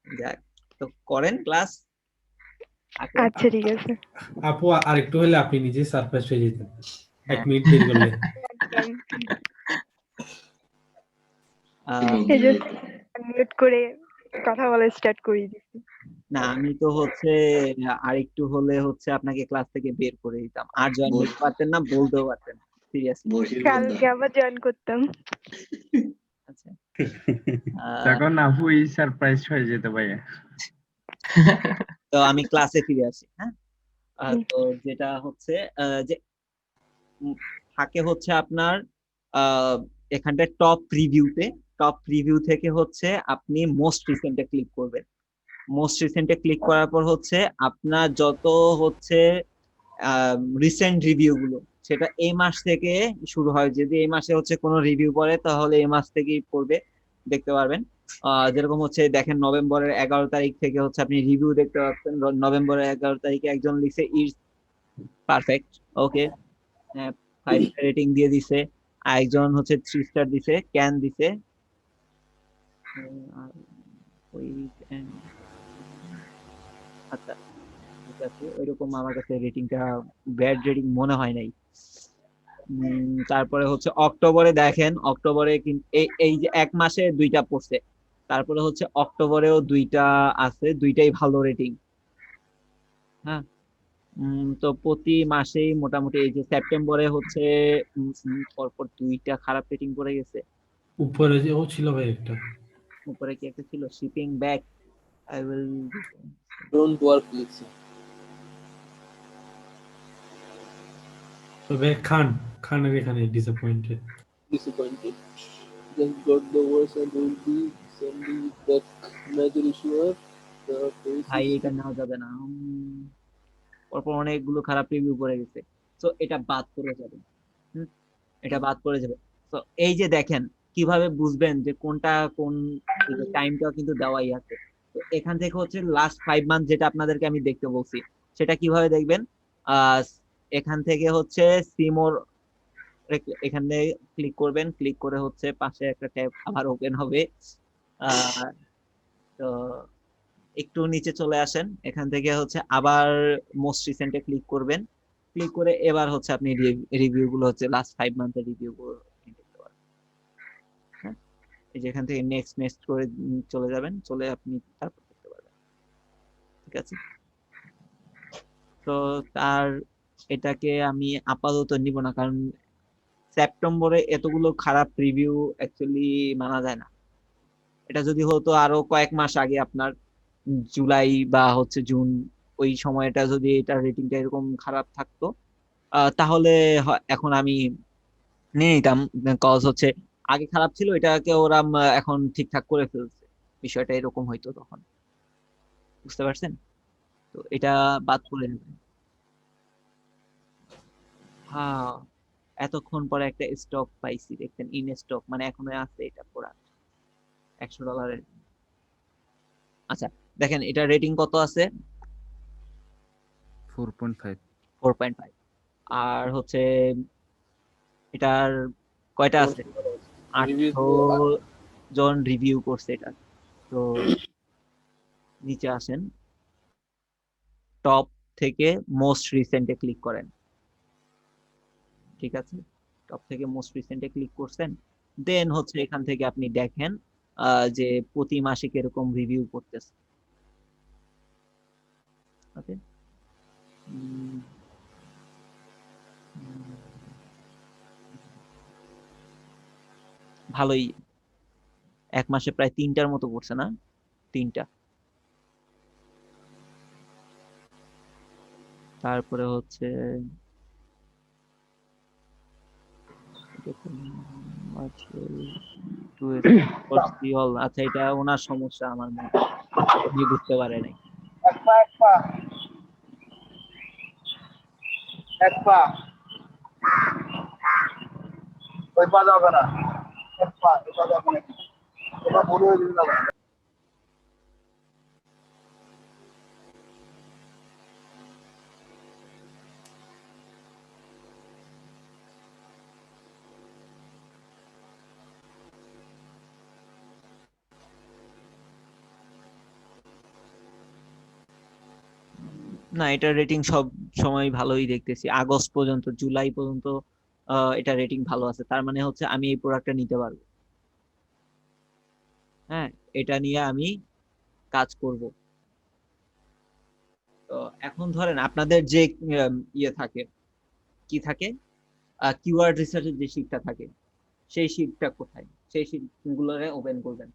যাক, তো করেন ক্লাস। আচ্ছা ঠিক আছে। আপু আর একটু হলে আপনি নিজে সারপ্রাইজ হয়ে যেতেন 1 মিনিট দেরি করলে। এই যে মিউট করে কথা বলা স্টার্ট করে দিছি। না, আমি তো হচ্ছে আরেকটু হলে হচ্ছে আপনাকে ক্লাস থেকে বের করে দিতাম। আর জয়েন করতে পারতেন না, বলতেও পারতেন সিরিয়াসলি। কালকে আবার জয়েন করতাম। আচ্ছা, তখন আপুই সারপ্রাইজ হয়ে যেত ভাইয়া। তো আমি ক্লাসে ফিরে আসি। হ্যাঁ, তো যেটা হচ্ছে যে থাকে হচ্ছে আপনার এখানটায় টপ রিভিউ থেকে হচ্ছে আপনি মোস্ট রিসেন্টে ক্লিক করবেন। মোস্ট রিসেন্টে ক্লিক করার পর হচ্ছে আপনার যত হচ্ছে রিসেন্ট রিভিউ গুলো, সেটা এই মাস থেকে শুরু হয়। যদি এই মাসে হচ্ছে কোনো রিভিউ পড়ে তাহলে এই মাস থেকেই পড়বে, দেখতে পারবেন। যেরকম হচ্ছে দেখেন নভেম্বরের 11 তারিখ থেকে হচ্ছে আপনি রিভিউ দেখতে পাচ্ছেন। নভেম্বরের 11 তারিখে একজন লিখছে ইটস পারফেক্ট, ওকে, 5 রেটিং দিয়ে দিছে। আরেকজন হচ্ছে 3 স্টার দিছে, ক্যান দিছে। আচ্ছা ঠিক আছে, ওইরকম আমার কাছে রেটিংটা ব্যাড রেটিং মনে হয় নাই। তারপরে হচ্ছে অক্টোবরে দেখেন, অক্টোবরে কিন্তু এই যে 1 মাসে 2টা পড়ছে। তারপরে হচ্ছে অক্টোবরেও 2টা আছে, 2টাই ভালো রেটিং। হ্যাঁ, তো প্রতি মাসেই মোটামুটি এই যে সেপ্টেম্বরে হচ্ছে পরপর 2টা খারাপ রেটিং পড়ে গেছে। উপরে যে ও ছিল ভাই একটা, উপরে কি একটা ছিল shipping back, I will don't work লিখছে। তবে খানের এখানে disappointed. Disappointed. Just got the words and will be sending it back. Major issue of the ভাই face এটা নেওয়া যাবে না। পরপর অনেকগুলো খারাপ রিভিউ পড়ে গেছে, তো এটা বাদ পড়ে যাবে। হুম, এটা বাদ পড়ে যাবে। তো এই যে দেখেন কিভাবে বুঝবেন যে কোনটা কোন, টাইমটা কিন্তু দেওয়াই আছে। তো এখান থেকে হচ্ছে লাস্ট 5 মান্থ যেটা আপনাদেরকে আমি দেখতে বলছি, সেটা কিভাবে দেখবেন? আহ এখান থেকে হচ্ছে সিমোর, এখানে ক্লিক করবেন, ক্লিক করে হচ্ছে পাশে একটা ট্যাব আবার ওপেন হবে। আহ তো একটু নিচে চলে আসেন, এখান থেকে হচ্ছে আবার মোস্ট রিসেন্টে ক্লিক করবেন, ক্লিক করে এবার হচ্ছে আপনি রিভিউ গুলো হচ্ছে লাস্ট 5 মান্থের রিভিউ গুলো আপনি দেখতে পারবেন। হ্যাঁ, এই যে এখান থেকে নেক্সট নেক্সট করে চলে যাবেন, চলে আপনি তারপর দেখতে পারবেন। ঠিক আছে, তো তার এটাকে আমি আপাতত নিব না, কারণ সেপ্টেম্বরে এতগুলো খারাপ রিভিউ অ্যাকচুয়ালি মানা যায় না। এটা যদি হতো আরো কয়েক মাস আগে, আপনার জুলাই বা হচ্ছে জুন, ওই সময়টা যদি এটা রেটিংটা এরকম খারাপ থাকতো, তাহলে এখন আমি নিয়ে নিতাম। কজ হচ্ছে আগে খারাপ ছিল, এটাকে ওরা এখন ঠিকঠাক করে ফেলছে, বিষয়টা এরকম হইতো তখন। বুঝতে পারছেন? তো এটা বাদ করে নেবেন। হ্যাঁ, এতক্ষণ পরে একটা স্টক পাইছি, দেখছেন, ইন স্টক, মানে এখনো আছে এটা প্রোডাক্ট $100। আচ্ছা, দেখেন এটা রেটিং কত আছে? 4.5। 4.5। আর হচ্ছে এটার কয়টা আছে? রিভিউ 800 জন রিভিউ করছে এটা। তো নিচে আসেন, টপ থেকে মোস্ট রিসেন্টে ক্লিক করেন। ঠিক আছে, টপ থেকে মোস্ট রিসেন্টে ক্লিক করছেন, দেন হচ্ছে এখান থেকে আপনি দেখেন যে প্রতি মাসে কিরকম রিভিউ করতেছে। ওকে, ভালোই, 1 মাসে প্রায় 3টার মতো পড়ছে না? 3টা। তারপরে হচ্ছে আচ্ছা, এটা ওনার সমস্যা, আমার মনে হয় উনি বুঝতে পারে নাই। না, এটা রেটিং সব সময় ভালোই দেখতেছি, আগস্ট পর্যন্ত, জুলাই পর্যন্ত এটা রেটিং ভালো আছে, তার মানে হচ্ছে আমি এই প্রোডাক্টটা নিতে পারবো। হ্যাঁ, এটা নিয়ে আমি কাজ করব। তো এখন ধরেন আপনাদের যে ইয়ে থাকে, কি থাকে, কিওয়ার্ড রিসার্চের যে শিটটা থাকে, সেই শিটটা কোথায়? সেই শিট গুলোরে ওপেন করবেন।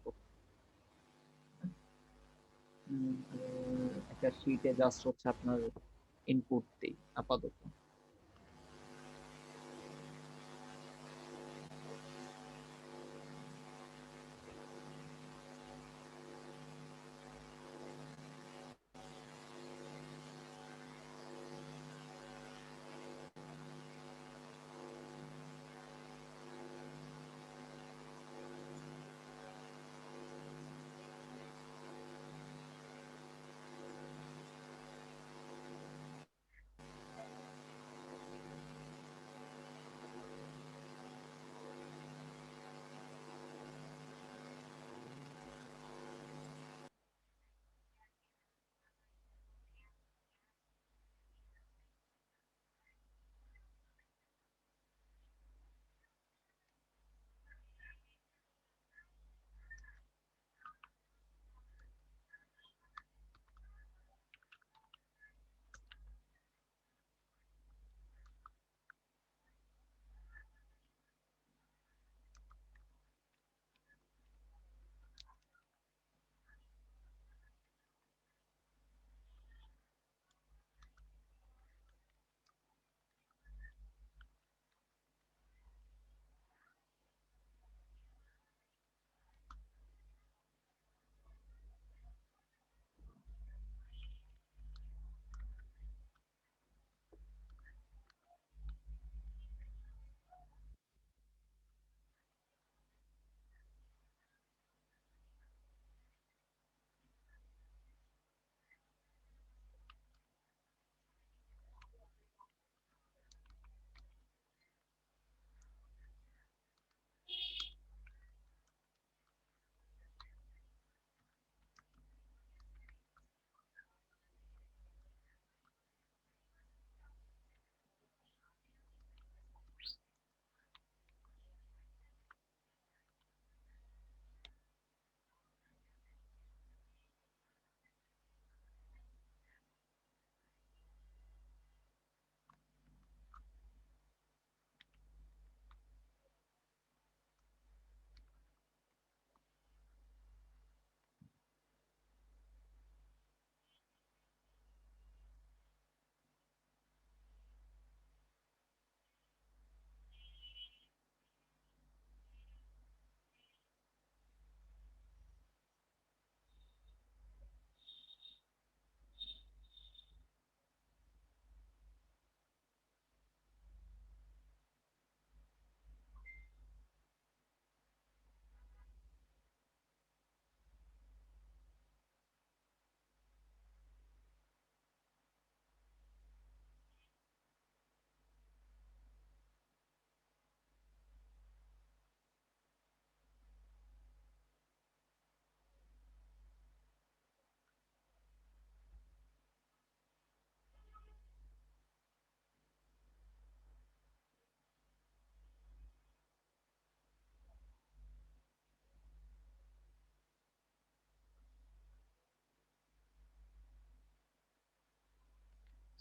একটা শিটে জাস্ট হচ্ছে আপনার ইনপুট দেই আপাতত।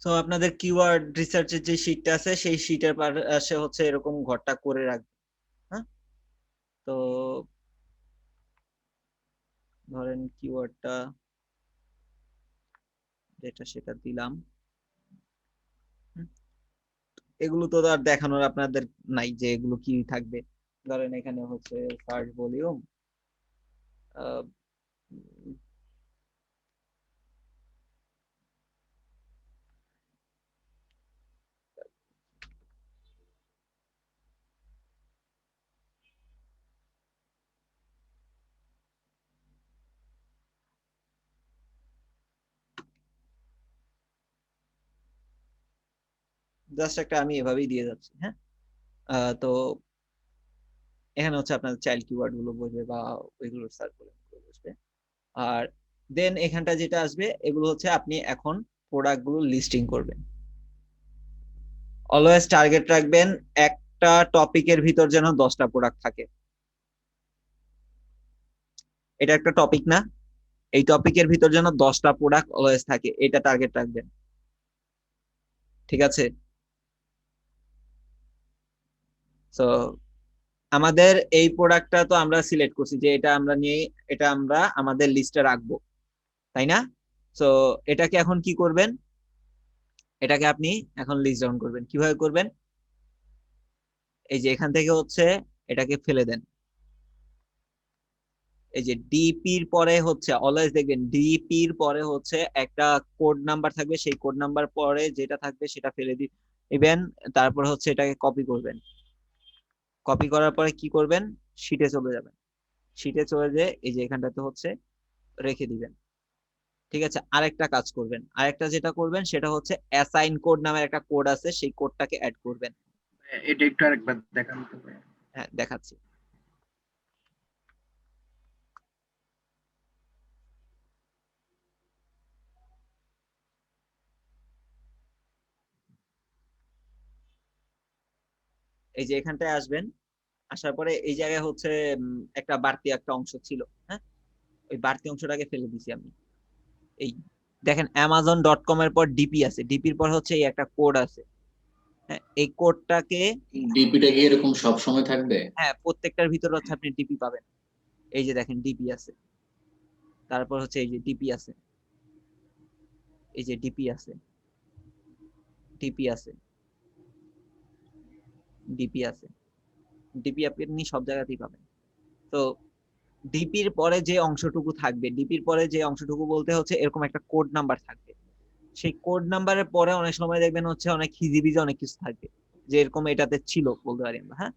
তো আপনাদের কিওয়ার্ড রিসার্চের যে শীটটা আছে সেই শীটের পাশে হচ্ছে এরকম ঘরটা করে রাখবে। হ্যাঁ, তো ধরেন কিওয়ার্ডটা যেটা সেটা দিলাম। হুম, এগুলো তো আর দেখানোর আপনাদের নাই যে এগুলো কি থাকবে। ধরেন এখানে হচ্ছে সার্চ ভলিউম, জাস্ট একটা আমি এভাবেই দিয়ে যাচ্ছি। হ্যাঁ, তো এখানে হচ্ছে আপনার চাইল্ড কিওয়ার্ড গুলো বসবে বা ওইগুলো সার্চ করে বসবে। আর দেন এখানটা যেটা আসবে এগুলো হচ্ছে আপনি এখন প্রোডাক্ট গুলো লিস্টিং করবেন। অলওয়েজ টার্গেট রাখবেন একটা টপিকের ভিতর যেন 10টা প্রোডাক্ট থাকে। এটা একটা টপিক না, এই টপিকের ভিতর যেন 10টা প্রোডাক্ট অলওয়েজ থাকে, এটা টার্গেট রাখবেন। ঠিক আছে? সো আমাদের এই প্রোডাক্টটা তো আমরা সিলেক্ট করছি যে এটা আমরা নিয়ে এটা আমরা আমাদের লিস্টে রাখবো, তাই না? সো এটাকে এখন কি করবেন? এটাকে আপনি এখন লিস্ট ডাউন করবেন। কিভাবে করবেন? এই যে এখান থেকে হচ্ছে এটাকে ফেলে দেন। এই যে ডিপির পরে হচ্ছে অলওয়েজ দেখবেন ডিপির পরে হচ্ছে একটা কোড নাম্বার থাকবে, সেই কোড নাম্বার পরে যেটা থাকবে সেটা ফেলে দিবেন। তারপর হচ্ছে এটাকে কপি করবেন। কপি করার পরে কি করবেন? শিটে চলে যাবেন। শিটে চলে যেয়ে এই যে এখানটাতে হচ্ছে রেখে দিবেন। ঠিক আছে? আরেকটা কাজ করবেন, আরেকটা যেটা করবেন সেটা হচ্ছে অ্যাসাইন কোড নামের একটা কোড আছে, সেই কোডটাকে অ্যাড করবেন। এটা একটু আরেকবার দেখান তো ভাই। হ্যাঁ, দেখাচ্ছি। এই যে এখানটায় আসবেন, আসার পরে এই জায়গায় হচ্ছে একটা বাড়তি একটা অংশ ছিল। হ্যাঁ, ওই বাড়তি অংশটাকে ফেলে দিছি আমি। এই দেখেন amazon.com এর পর ডিপি আছে, ডিপির পর হচ্ছে এই একটা কোড আছে। হ্যাঁ, এই কোডটাকে ডিপিটা কি এরকম সব সময় থাকবে? হ্যাঁ প্রত্যেকটার ভিতরে হচ্ছে আপনি ডিপি পাবেন। এই যে দেখেন ডিপি আছে, তারপর হচ্ছে এই যে ডিপি আছে, এই যে ডিপি আছে, ডিপি আছে, ডিপি আছে, ডিপি আপনি সব জায়গাতেই পাবেন। তো ডিপির পরে যে অংশটুকু থাকবে, ডিপির পরে যে অংশটুকু বলতে হচ্ছে এরকম একটা কোড নাম্বার থাকবে। সেই কোড নাম্বারের পরে অনেক সময় দেখবেন হচ্ছে অনেক হিজিবিজি অনেক কিছু থাকবে, যে এরকম এটাতে ছিল বলতে পারি আমরা। হ্যাঁ,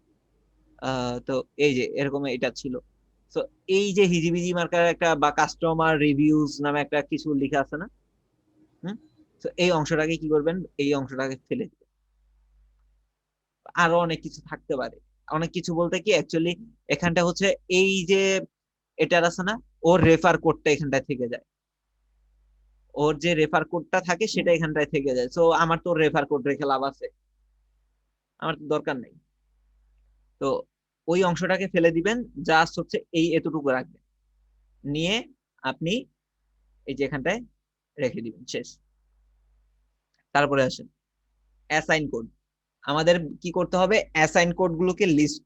তো এই যে এরকম এটা ছিল। তো এই যে হিজিবিজি মার্কার একটা বা কাস্টমার রিভিউজ নামে একটা কিছু লেখা আছে না? তো এই অংশটাকে কি করবেন? এই অংশটাকে ফেলে দিবেন। আরো অনেক কিছু থাকতে পারে, অনেক কিছু বলতে কি অ্যাকচুয়ালি এখানটা হচ্ছে এই যে এটার আছে না, ওর রেফার কোডটা এখানটায় থেকে যায়, ওর যে রেফার কোডটা থাকে সেটা এখানটায় থেকে যায়। তো আমার তো রেফার কোড রেখে লাভ আছে? আমার তো দরকার নেই। তো ওই অংশটাকে ফেলে দিবেন, জাস্ট হচ্ছে এই এতটুকু রাখবেন, নিয়ে আপনি এই যে এখানটায় রেখে দিবেন, শেষ। তারপরে আসেন অ্যাসাইন কোড। আমাদের কি করতে হবে? অ্যাসাইন কোড গুলোকে লিস্ট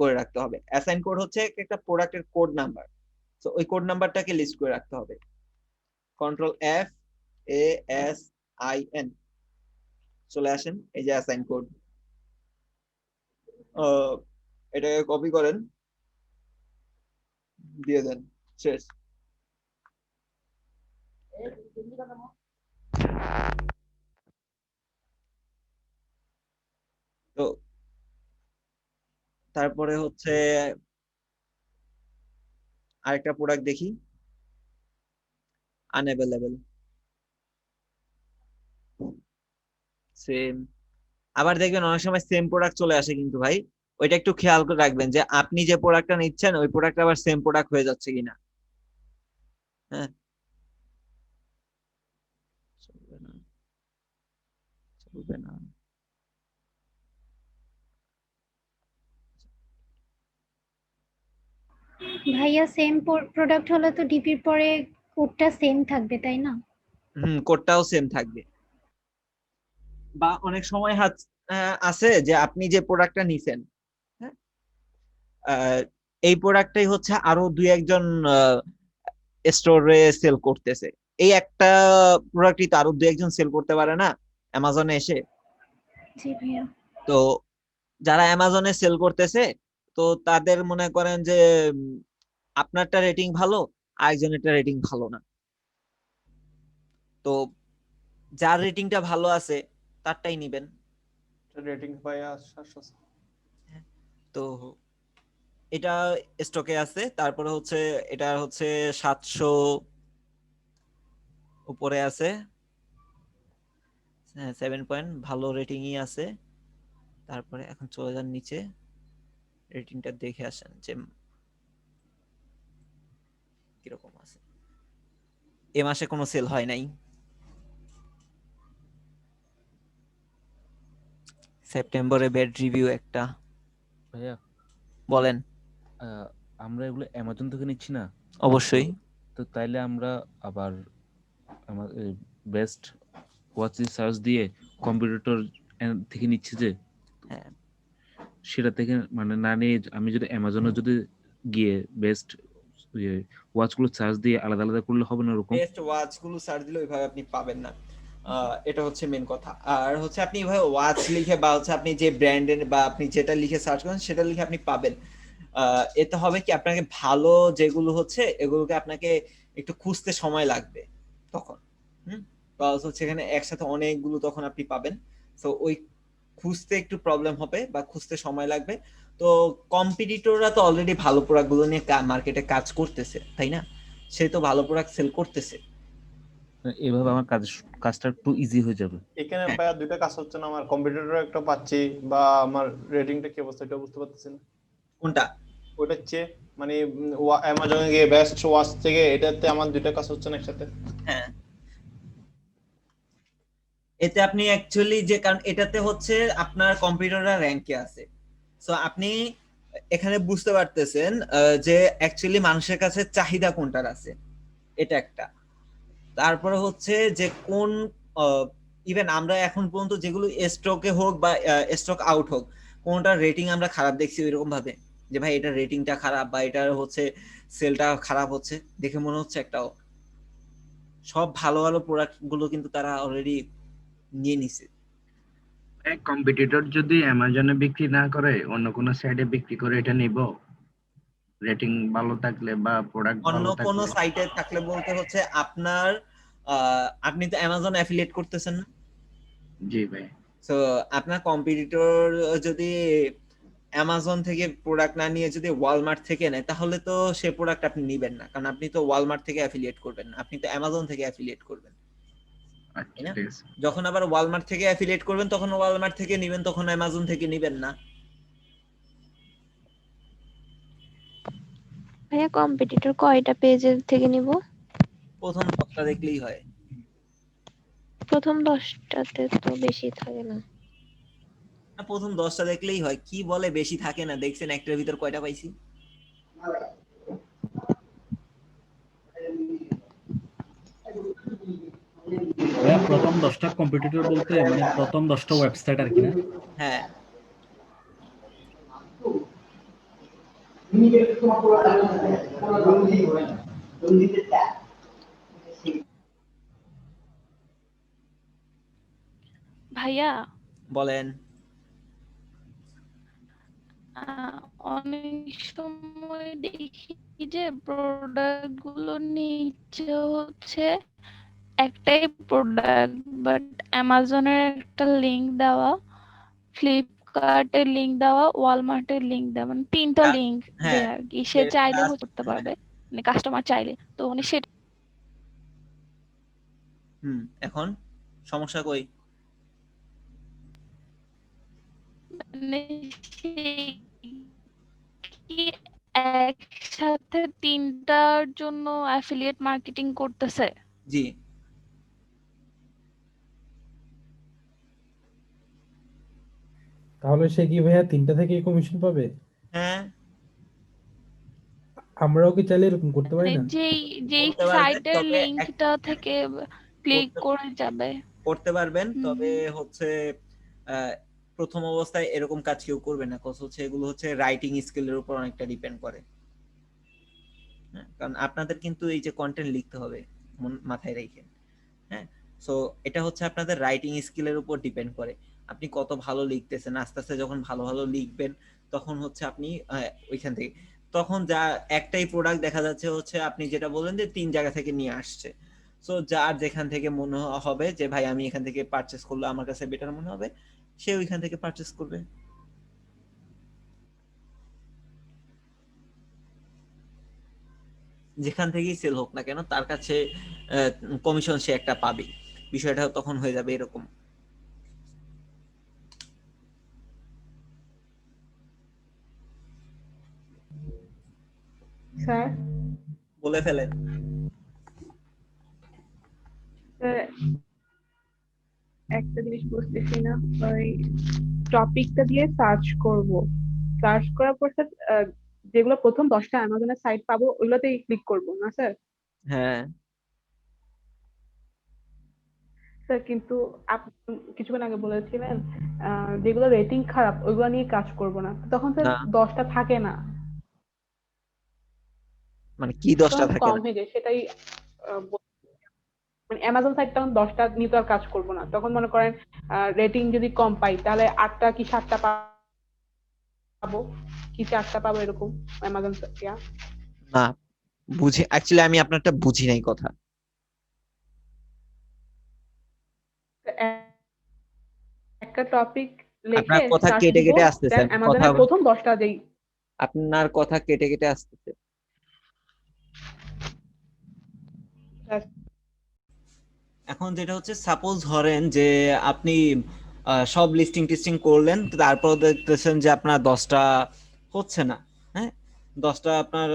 করে রাখতে হবে। অ্যাসাইন কোড হচ্ছে একটা প্রোডাক্টের কোড নাম্বার, তো ওই কোড নাম্বারটাকে লিস্ট করে রাখতে হবে। Control F A S I N, চলে আসেন এই যে অ্যাসাইন কোড, এটাকে কপি করেন, দিয়ে দেন, শেষ। তো তারপরে হচ্ছে আরেকটা প্রোডাক্ট দেখি, আনঅ্যাভেলেবল, সেম। আবার দেখবেন অনেক সময় সেম প্রোডাক্ট চলে আসে কিন্তু ভাই, ওইটা একটু খেয়াল করে রাখবেন যে আপনি যে প্রোডাক্টটা নিচ্ছেন ওই প্রোডাক্ট আবার সেম প্রোডাক্ট হয়ে যাচ্ছে কিনা। হ্যাঁ, চলবে না, চলবে না। ভাইয়া সেম প্রোডাক্ট হলে তো ডিপির পরে কোডটা সেম থাকবে তাই না? কোডটাও সেম থাকবে। বা অনেক সময় আছে যে আপনি যে প্রোডাক্টটা নিছেন, হ্যাঁ, এই প্রোডাক্টটাই হচ্ছে আরো দুই একজন স্টোরে সেল করতেছে। এই একটা প্রোডাক্টই তো আরো দুই একজন সেল করতে পারে না অ্যামাজনে এসে। জি ভাইয়া। তো যারা অ্যামাজনে সেল করতেছে, তো তাদের মনে করেন যে আপনারটা রেটিং ভালো, আরেকজনেরটা রেটিং ভালো না। তো যার রেটিংটা ভালো আছে তারটাই নিবেন। রেটিং ভাইয়া 700। তো এটা স্টকে আছে। তারপরে হচ্ছে এটা হচ্ছে 700 উপরে আছে, 7 পয়েন্ট, ভালো রেটিংই আছে। তারপরে এখন চলে যান নিচে, রেটিংটা দেখে আসেন যে কিরকম আছে। এ মাসে কোনো সেল হয় নাই। সেপ্টেম্বরে ব্যাড রিভিউ একটা। ভাইয়া বলেন। আমরা এগুলো অ্যামাজন থেকে নিচ্ছি না? অবশ্যই। তো তাইলে আমরা আবার আমার বেস্ট ওয়াচ সার্চ দিয়ে কম্পিউটার থেকে নিচ্ছি যে, হ্যাঁ, সেটা থেকে মানে না নিয়ে আমি যদি অ্যামাজনে যদি গিয়ে বেস্ট ওয়াচগুলো সার্চ দিয়ে আলাদা আলাদা করলে হবে না ওরকম? বেস্ট ওয়াচ গুলো সার্চ দিলে ওইভাবে আপনি পাবেন না। এটা হচ্ছে মেন কথা। আর হচ্ছে আপনি এইভাবে ওয়াচ লিখে বা হচ্ছে আপনি যে ব্র্যান্ডের বা আপনি যেটা লিখে সার্চ করেন সেটা লিখে আপনি পাবেন। এতে হবে কি, আপনাকে ভালো যেগুলো হচ্ছে এগুলোকে আপনাকে একটু খুঁজতে সময় লাগবে তখন। প্লাস হচ্ছে এখানে একসাথে অনেকগুলো তখন আপনি পাবেন। তো ওই খুঁজতে একটু প্রবলেম হবে বা খুঁজতে সময় লাগবে। তো কম্পিটিটররা তো অলরেডি ভালো প্রোডাক্ট গুলো নিয়ে মার্কেটে কাজ করতেছে, তাই না? সে তো ভালো প্রোডাক্ট সেল করতেছে। এভাবে আমার কাজটা একটু ইজি হয়ে যাবে। এখানে ভাইয়া দুইটা কাজ হচ্ছে না, আমার কম্পিউটারও একটা পাচ্ছি বা আমার রেটিংটা কি অবস্থা এটা বুঝতে পারতেছি না। কোনটা? ওটা হচ্ছে মানে অ্যামাজনে গিয়ে বেস্ট ওয়াচ থেকে এটাতে আমার দুইটা কাজ হচ্ছে না একসাথে। হ্যাঁ, এতে আপনি অ্যাকচুয়ালি যে, কারণ এটাতে হচ্ছে আপনার কম্পিউটাররা র‍্যাঙ্কে আছে। সো আপনি এখানে বুঝতে পারতেছেন যে অ্যাকচুয়ালি মানুষের কাছে চাহিদা কোনটার আছে, এটা একটা। তারপরে হচ্ছে যে কোন ইভেন আমরা এখন পর্যন্ত যেগুলো স্টকে হোক বা স্টক আউট হোক, কোনটার রেটিং আমরা খারাপ দেখছি ওইরকম ভাবে যে ভাই এটা রেটিংটা খারাপ বা এটার হচ্ছে সেলটা খারাপ হচ্ছে দেখে মনে হচ্ছে একটাও? সব ভালো ভালো প্রোডাক্ট গুলো কিন্তু তারা অলরেডি নিয়ে নিছে। কম্পিটিটর যদি অ্যামাজনে বিক্রি না করে অন্য কোন সাইটে বিক্রি করে এটা নিব, রেটিং ভালো থাকলে বা প্রোডাক্ট অন্য ভালো কোন থাকলে। সাইটে থাকলে বলতে হচ্ছে আপনার আপনি তো অ্যামাজন অ্যাফিলিয়েট করতেছেন না? জি ভাই। সো আপনার কম্পিটিটর যদি অ্যামাজন থেকে প্রোডাক্ট না নিয়ে যদি ওয়ালমার্ট থেকে নেয়, তাহলে তো সে প্রোডাক্ট আপনি নিবেন না, কারণ আপনি তো ওয়ালমার্ট থেকে অ্যাফিলিয়েট করবেন না, আপনি তো অ্যামাজন থেকে অ্যাফিলিয়েট করবেন। আচ্ছা ঠিক আছে। যখন আবার ওয়ালমার্ট থেকে অ্যাফিলিয়েট করবেন তখন ওয়ালমার্ট থেকে নিবেন, তখন অ্যামাজন থেকে নিবেন না। ভাইয়া কম্পিটিটর কয়টা পেজের থেকে নিব? প্রথম 10টা দেখলেই হয়। প্রথম 10টাতে তো বেশি থাকে না। প্রথম 10টা দেখলেই হয়। কি বলে বেশি থাকে না? দেখছেন একটার ভিতর কয়টা পাইছি? ভাইয়া প্রথম 10টা কম্পিটিটর বলতে মানে প্রথম 10টা ওয়েবসাইট আর কি না? হ্যাঁ। ভাইয়া বলেন। অনেক সময় দেখি যে প্রোডাক্ট গুলো নিচে হচ্ছে একটাই প্রোডাক্ট, বাট অ্যামাজনের একটা লিংক দেওয়া, ফ্লিপকার্টের লিংক দেওয়া, ওয়ালমার্টের লিংক দেওয়া, মানে 3টা লিংক দেয়া আর কি। সে চাইলে করতে পারবে, মানে কাস্টমার চাইলে তো উনি সেটা। এখন সমস্যা কই? মানে কি একসাথে 3টার জন্য অ্যাফিলিয়েট মার্কেটিং করতেছে? জি। তাহলে সে কি ভাইয়া 3টা থেকে কমিশন পাবে? হ্যাঁ। আমরাও কি চাইলে এরকম করতে পারি না? যেই করতে পারবে, সাইটের তবে লিংকটা থেকে ক্লিক করে যাবে। করতে পারবেন, হুম তবে হুম। হচ্ছে আহ, প্রথম অবস্থায় এরকম কাজ কেউ করবে না, কজ হচ্ছে এগুলো হচ্ছে রাইটিং স্কিলের উপর অনেকটা ডিপেন্ড করে। হ্যাঁ, কারণ আপনাদের কিন্তু এই যে কন্টেন্ট লিখতে হবে মাথায় রেখে। হ্যাঁ, সো এটা হচ্ছে আপনাদের রাইটিং স্কিলের উপর ডিপেন্ড করে, আপনি কত ভালো লিখতেছেন। আস্তে আস্তে যখন ভালো ভালো লিখবেন, তখন হচ্ছে আপনি ওইখান থেকে, তখন যা একটাই প্রোডাক্ট দেখা যাচ্ছে হচ্ছে আপনি যেটা বললেন যে 3 জায়গা থেকে নিয়ে আসছে, সো যার যেখান থেকে মনে হবে যে ভাই আমি এখান থেকে পারচেস করলে আমার কাছে বেটার মনে হবে, সে ওইখান থেকে পারচেস করবে। যেখান থেকেই সেল হোক না কেন, তার কাছে কমিশন সে একটা পাবে, বিষয়টা তখন হয়ে যাবে এরকম। স্যার, বলে ফেলেন। একটা জিনিস বুঝতেছি না, ওই টপিকটা দিয়ে সার্চ করব, সার্চ করার পর স্যার যেগুলো প্রথম 10টা অ্যামাজনের সাইট পাবো ওইগুলোতেই ক্লিক করব না স্যার? হ্যাঁ, স্যার কিন্তু আপনি কিছুক্ষণ আগে বলেছিলেন যেগুলো রেটিং খারাপ ওইগুলো নিয়ে কাজ করব না, তখন স্যার না 10টা থাকে না, মানে কি 10টা তখন থাকে কম না? হয়ে যায় সেটাই। মানে অ্যামাজন সাইট তখন 10টা নিয়ে তো আর কাজ করব না, তখন মনে করেন রেটিং যদি কম পাই তাহলে 8টা কি 7টা পাবো, কি 4টা পাবো এরকম অ্যামাজন ইয়া। না, বুঝি অ্যাকচুয়ালি আমি আপনারটা বুঝি নাই কথা। একটা টপিক লিখে আপনার কথা সার্চ কেটে দিব, কেটে আসতেছে, দেন আপনি কথা, অ্যামাজনের প্রথম 10টা যেই। আপনার কথা কেটে কেটে আসতেছে। এখন যেটা হচ্ছে, সাপোজ ধরেন যে আপনি সব লিস্টিং টিস্টিং করলেন, তারপর দেখতেছেন যে আপনার 10টা হচ্ছে না। হ্যাঁ, 10টা আপনার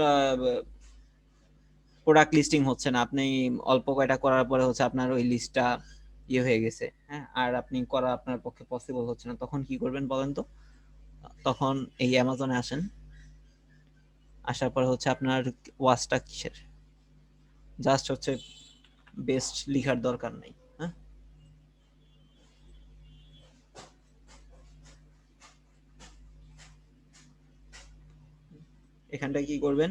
প্রোডাক্ট লিস্টিং হচ্ছে না, আপনি অল্প কয়টা করার পরে হচ্ছে আপনার ওই লিস্টটা ইয়ে হয়ে গেছে। হ্যাঁ, আর আপনি করা আপনার পক্ষে পসিবল হচ্ছে না, তখন কি করবেন বলেন তো? তখন এই অ্যামাজনে আসেন, আসার পরে হচ্ছে আপনার ওয়াচটা কিসের, জাস্ট হচ্ছে বেস্ট লিখার দরকার নেই। হ্যাঁ, এখানটা কি করবেন,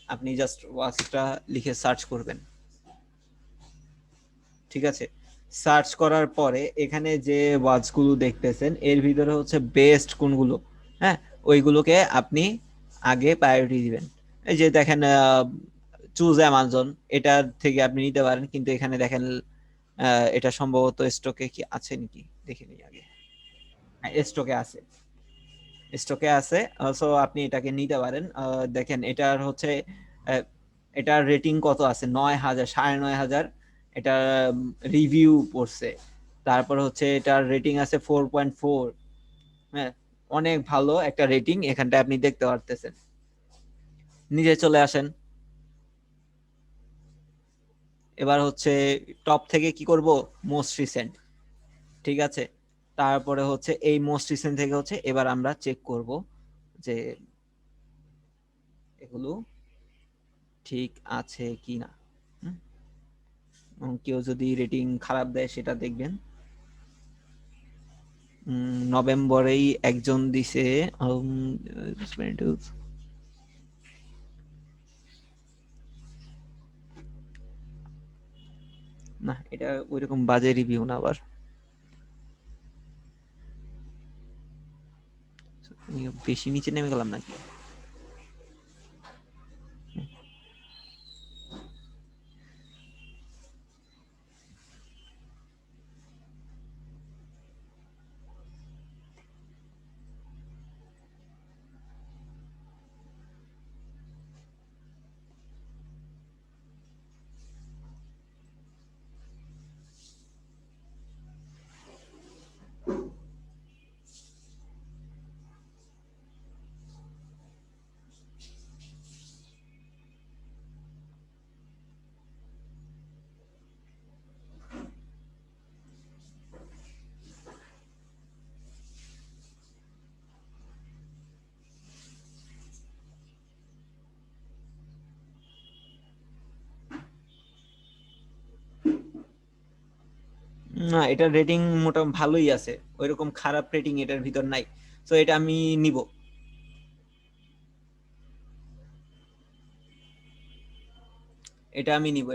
আপনি জাস্ট ওয়াচটা লিখে সার্চ করবেন। ঠিক আছে, সার্চ করার পরে এখানে যে ওয়াচগুলো দেখতেছেন এর ভিতরে হচ্ছে বেস্ট কোনগুলো, হ্যাঁ, ওইগুলোকে আপনি আগে প্রায়োরিটি দিবেন। এই যে দেখেন চুজ অ্যামাজন, এটার থেকে আপনি নিতে পারেন, কিন্তু এখানে দেখেন এটা সম্ভবত স্টকে কি আছে নাকি দেখে নিই আগে। হ্যাঁ, স্টকে আছে, স্টকে আছে, সো আপনি এটাকে নিতে পারেন। দেখেন এটার হচ্ছে আহ, এটার রেটিং কত আছে, 9,000, 9,500 এটা রিভিউ পড়ছে। তারপর হচ্ছে এটার রেটিং আছে 4.4। হ্যাঁ, অনেক ভালো একটা রেটিং, এখানটা আপনি দেখতে পারতেছেন। নিজে চলে আসেন, এবার হচ্ছে টপ থেকে কি করব, মোস্ট রিসেন্ট। ঠিক আছে, তারপরে হচ্ছে এই মোস্ট রিসেন্ট থেকে হচ্ছে এবার আমরা চেক করব যে এগুলো ঠিক আছে কিনা। কেউ যদি রেটিং খারাপ দেয় সেটা দেখবেন। নভেম্বরেই একজন দিছে না, এটা ওইরকম বাজে রিভিউ না আবার, বেশি নিচে নেমে গেলাম নাকি? না, এটার রেটিং মোটামুটি ভালোই আছে, ওইরকম খারাপ রেটিং এটার ভিতর নাই। তো এটা আমি নিব।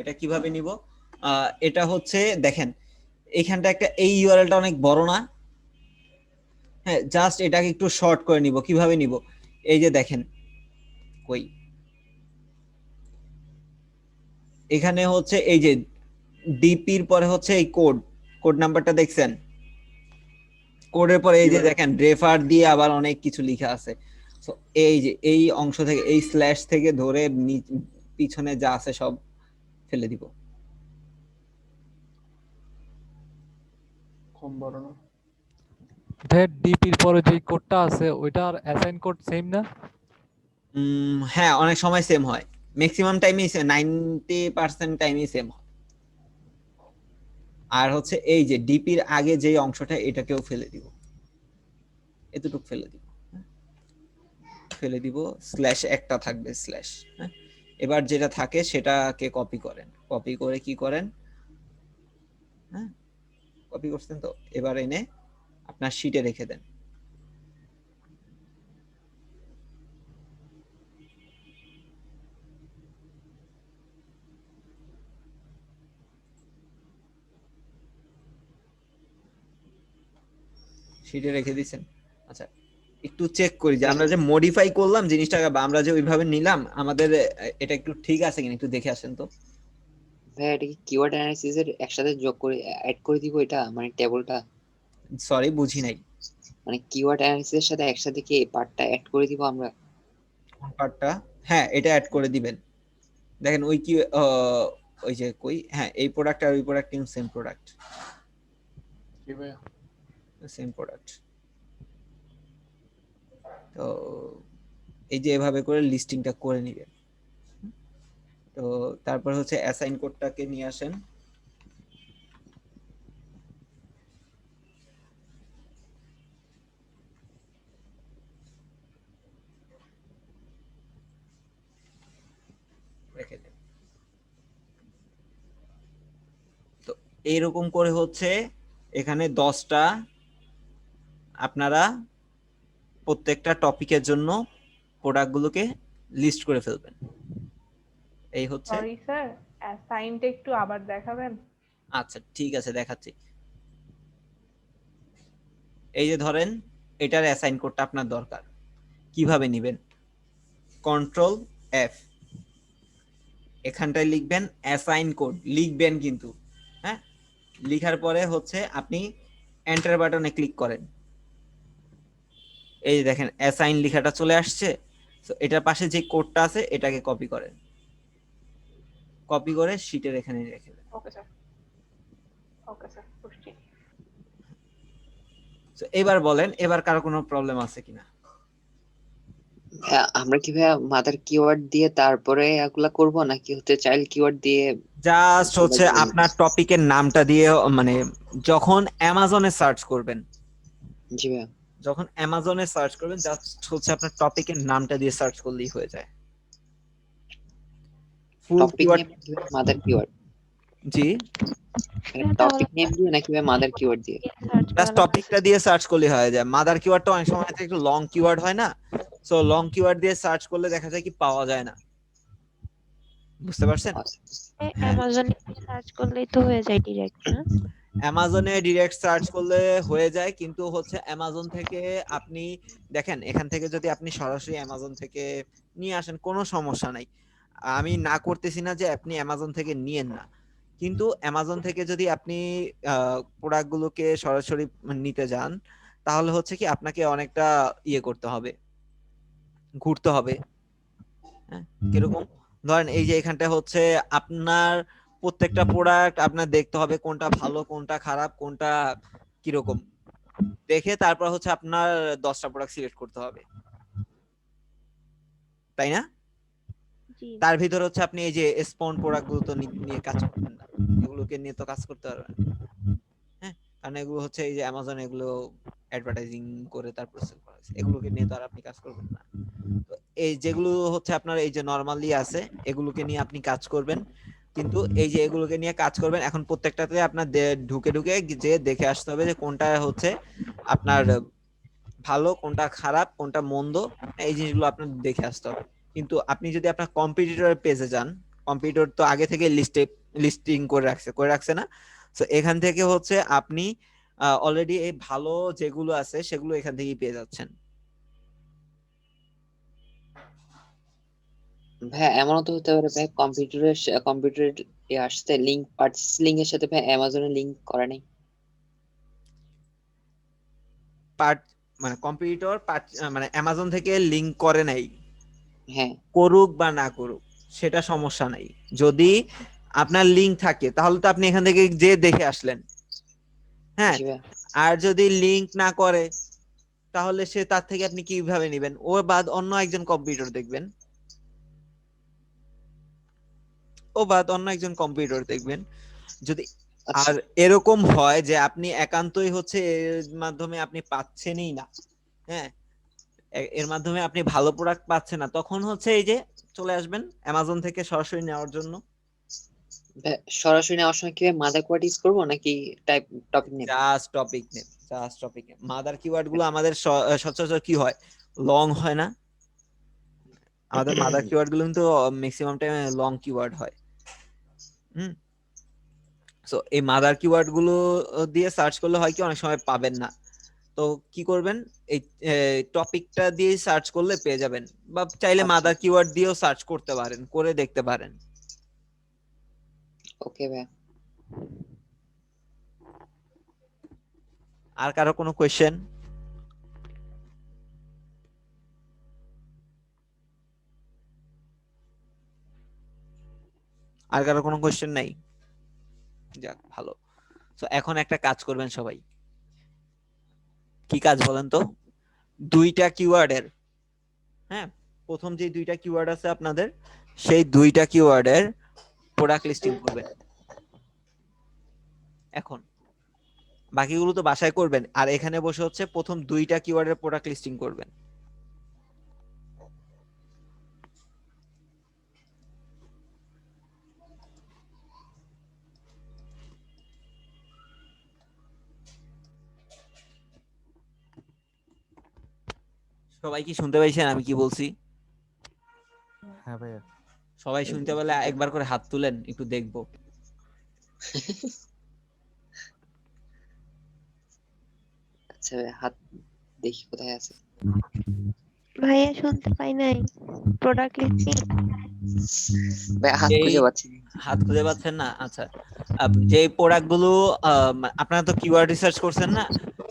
এটা কিভাবে নিব? এটা হচ্ছে দেখেন এইখানটা একটা, এই ইউআরএলটা অনেক বড় না? হ্যাঁ, জাস্ট এটাকে একটু শর্ট করে নিব। কিভাবে নিব? এই যে দেখেন, কই এখানে হচ্ছে এই যে ডিপির পরে হচ্ছে এই কোড নাম্বারটা দেখছেন? কোডের পরে এই যে দেখেন রেফার দিয়ে আবার অনেক কিছু লেখা আছে। তো এই যে এই অংশ থেকে, এই স্ল্যাশ থেকে ধরে পিছনে যা আছে সব ফেলে দিব। কম বড় না? ডিপির পরে যে কোডটা আছে ওইটার অ্যাসাইন কোড সেম না? হ্যাঁ, অনেক সময় সেম হয়, ম্যাক্সিমাম টাইমই 90% টাইমই সেম হয়। আর হচ্ছে এই যে ডিপির আগে যে অংশটা, এটাকেও ফেলে দিব, এতটুকু ফেলে দিব, স্ল্যাশ একটা থাকবে স্ল্যাশ। হ্যাঁ, এবার যেটা থাকে সেটাকে কপি করেন, কপি করে কি করেন, হ্যাঁ কপি করছেন তো, এবার এনে আপনার শিটে রেখে দেন। শিটে রেখে দিয়েছেন। আচ্ছা, একটু চেক করি যে আমরা যে মডিফাই করলাম জিনিসটাকে, বা আমরা যে ওইভাবে নিলাম, আমাদের এটা একটু ঠিক আছে কিনা একটু দেখে আসেন তো। ভাই এটা কি কিওয়ার্ড অ্যানালাইসিস এর একসাথে যোগ করে অ্যাড করে দিব এটা, মানে টেবিলটা? সরি, বুঝি নাই। মানে কিওয়ার্ড অ্যানালাইসিস এর সাথে একসাথে কি এই পার্টটা অ্যাড করে দিব আমরা? কোন পার্টটা? হ্যাঁ, এটা অ্যাড করে দিবেন। দেখেন ওই কি ওই যে কই, হ্যাঁ এই প্রোডাক্ট আর ওই প্রোডাক্ট কিন্তু সেম প্রোডাক্ট, কি ভাই? Same product. তো এই যে এভাবে করে লিস্টিংটা করে নিবেন। তো তারপর হচ্ছে অ্যাসাইন কোডটাকে নিয়ে আসেন। রেখে দেন। তো এইরকম করে হচ্ছে এখানে 10টা আপনারা প্রত্যেকটা টপিকের জন্য প্রোডাক্টগুলোকে লিস্ট করে ফেলবেন। এই হচ্ছে। সরি স্যার, অ্যাসাইনটা একটু আবার দেখাবেন? আচ্ছা ঠিক আছে, দেখাচ্ছি। এই যে ধরেন এটার অ্যাসাইন কোডটা আপনার দরকার, কিভাবে নেবেন? কন্ট্রোল এফ, এখানটায় লিখবেন অ্যাসাইন কোড, লিখবেন কিন্তু, হ্যাঁ লিখার পরে হচ্ছে আপনি এন্টার বাটনে ক্লিক করেন। এই যে দেখেন অ্যাসাইন লেখাটা চলে আসছে। তো এটার পাশে যে কোডটা আছে এটাকে কপি করেন, কপি করে শীটের এখানে রেখে দেন। ওকে স্যার, ওকে স্যার, বুঝছি। তো এবার বলেন, এবার কারো কোনো প্রবলেম আছে কিনা? আমরা কি ভাই মাদার কিওয়ার্ড দিয়ে তারপরে এগুলা করব, নাকি হচ্ছে চাইল্ড কিওয়ার্ড দিয়ে? জাস্ট হচ্ছে আপনার টপিকের নামটা দিয়ে, মানে যখন অ্যামাজনে সার্চ করবেন, জি ভাই, যখন অ্যামাজনে সার্চ করবেন জাস্ট হচ্ছে আপনার টপিকের নামটা দিয়ে সার্চ করলেই হয়ে যায়। Full topic keyword, name mother keyword? জি টপিক নেম দিয়ে নাকি ভাই মাদার কিওয়ার্ড দিয়ে? জাস্ট টপিকটা দিয়ে সার্চ করলে হয়ে যায়। মাদার কিওয়ার্ডটা অনেক সময় একটু লং কিওয়ার্ড হয় না, সো লং কিওয়ার্ড দিয়ে সার্চ করলে দেখা যায় কি পাওয়া যায় না, বুঝতে পারছেন? অ্যামাজনে সার্চ করলেই তো হয়ে যায় ডাইরেক্ট, না? অ্যামাজনে ডিরেক্ট সার্চ করলে হয়ে যায়, কিন্তু হচ্ছে অ্যামাজন থেকে আপনি দেখেন, এখান থেকে যদি আপনি সরাসরি অ্যামাজন থেকে নিয়ে আসেন কোনো সমস্যা নাই, আমি না করতেছি না যে আপনি অ্যামাজন থেকে নিয়েন না, কিন্তু অ্যামাজন থেকে যদি আপনি প্রোডাক্টগুলোকে সরাসরি নিতে যান, তাহলে হচ্ছে কি আপনাকে অনেকটা ইয়ে করতে হবে, ঘুরতে হবে। হ্যাঁ, কিরকম? ধরেন এই যে এখানটা হচ্ছে আপনার প্রত্যেকটা প্রোডাক্ট আপনার দেখতে হবে কোনটা ভালো, কোনটা খারাপ, কোনটা কিরকম, দেখে তারপর হচ্ছে আপনার 10টা প্রোডাক্ট সিলেক্ট করতে হবে, তাই না? তার ভিতর হচ্ছে আপনি এই যে স্পন প্রোডাক্ট গুলো তো নিয়ে কাজ করবেন না, এগুলোকে নিয়ে তো কাজ করতে পারবেন। হ্যাঁ, কারণ এগুলো হচ্ছে এই যে অ্যামাজন এগুলো অ্যাডভার্টাইজিং করে তারপর সেল করা হয়েছে, এগুলোকে নিয়ে তো আর আপনি কাজ করবেন না। তো এই যেগুলো হচ্ছে আপনার এই যে নরমালি আছে, এগুলোকে নিয়ে আপনি কাজ করবেন। কিন্তু এই যে এগুলোকে নিয়ে কাজ করবেন, এখন প্রত্যেকটাতে আপনার ঢুকে ঢুকে যে দেখে আসতে হবে যে কোনটা হচ্ছে আপনার ভালো, কোনটা খারাপ, কোনটা মন্দ, এই জিনিসগুলো আপনার দেখে আসতে হবে। কিন্তু আপনি যদি আপনার কম্পিটিটরের পেজে যান, কম্পিটিটর তো আগে থেকে লিস্টিং করে রাখছে না? তো এখান থেকে হচ্ছে আপনি অলরেডি এই ভালো যেগুলো আছে সেগুলো এখান থেকেই পেয়ে যাচ্ছেন। ভাই এমনও তো হতে পারে ভাই কম্পিউটারের আসতে লিংক পারচেস লিংক এর সাথে ভাই অ্যামাজনের লিংক করা নেই। মানে কম্পিটিটর মানে অ্যামাজন থেকে লিংক করে নাই, হ্যাঁ করুক বা না করুক সেটা সমস্যা নাই। যদি আপনার লিংক থাকে তাহলে তো আপনি এখান থেকে যে দেখে আসলেন, হ্যাঁ। জি ভাই। আর যদি লিংক না করে তাহলে সে তার থেকে আপনি কিভাবে নেবেন? ও বাদ অন্য একজন কম্পিউটার দেখবেন, যদি আচ্ছা আর এরকম হয় যে আপনি একান্তই হচ্ছে এর মাধ্যমে আপনি পাচ্ছেনই না, হ্যাঁ, এর মাধ্যমে আপনি ভালো প্রোডাক্ট পাচ্ছেন না, তখন হচ্ছে এই যে চলে আসবেন অ্যামাজন থেকে সরাসরি নেওয়ার জন্য। ভাই, সরাসরি নেওয়ার সময় কি ভাই মাদার কোয়াড ইউজ করবো নাকি টপিক নেব? জাস্ট টপিক মাদার কিওয়ার্ড গুলো আমাদের সচরাচর কি হয়, লং হয় না? আমাদের মাদার কিওয়ার্ড গুলো কিন্তু ম্যাক্সিমাম টাইমে লং কিওয়ার্ড হয়। হুম। সো এই মাদার কিওয়ার্ড গুলো দিয়ে সার্চ করলে হয় কি অনেক সময় পাবেন না। তো কি করবেন, এই টপিকটা দিয়ে সার্চ করলে পেয়ে যাবেন, বা চাইলে আচ্ছা মাদার কিওয়ার্ড দিয়েও সার্চ করতে পারেন, করে দেখতে পারেন। ওকে ভাই। আর কারো কোনো কোয়েশ্চেন? আর কারো কোনো কোয়েশ্চেন নাই? যাক ভালো। তো এখন একটা কাজ করবেন সবাই। কি কাজ বলেন তো? দুইটা কিওয়ার্ডের, হ্যাঁ, প্রথম যে দুইটা কিওয়ার্ড আছে আপনাদের, সেই দুইটা কিওয়ার্ডের প্রোডাক্ট লিস্টিং করবেন এখন। বাকিগুলো তো বাসায় করবেন, আর এখানে বসে হচ্ছে প্রথম দুইটা কিওয়ার্ডের প্রোডাক্ট লিস্টিং করবেন। সবাই কি শুনতে পাইছেন আমি কি বলছি? হ্যাঁ ভাইয়া। সবাই শুনতে পেলে একবার করে হাত তুলেন, একটু দেখবো। আচ্ছা ভাই, হাত দেখি কোথায় আছে। ভাইয়া শুনতে পাই নাই। প্রোডাক্ট লিস্টিং ভাই হাত যেই খুঁজে পাচ্ছি না। হাত খুঁজে পাচ্ছেন না? আচ্ছা, যে প্রোডাক্ট গুলো আপনারা তো কিওয়ার্ড রিসার্চ করছেন না?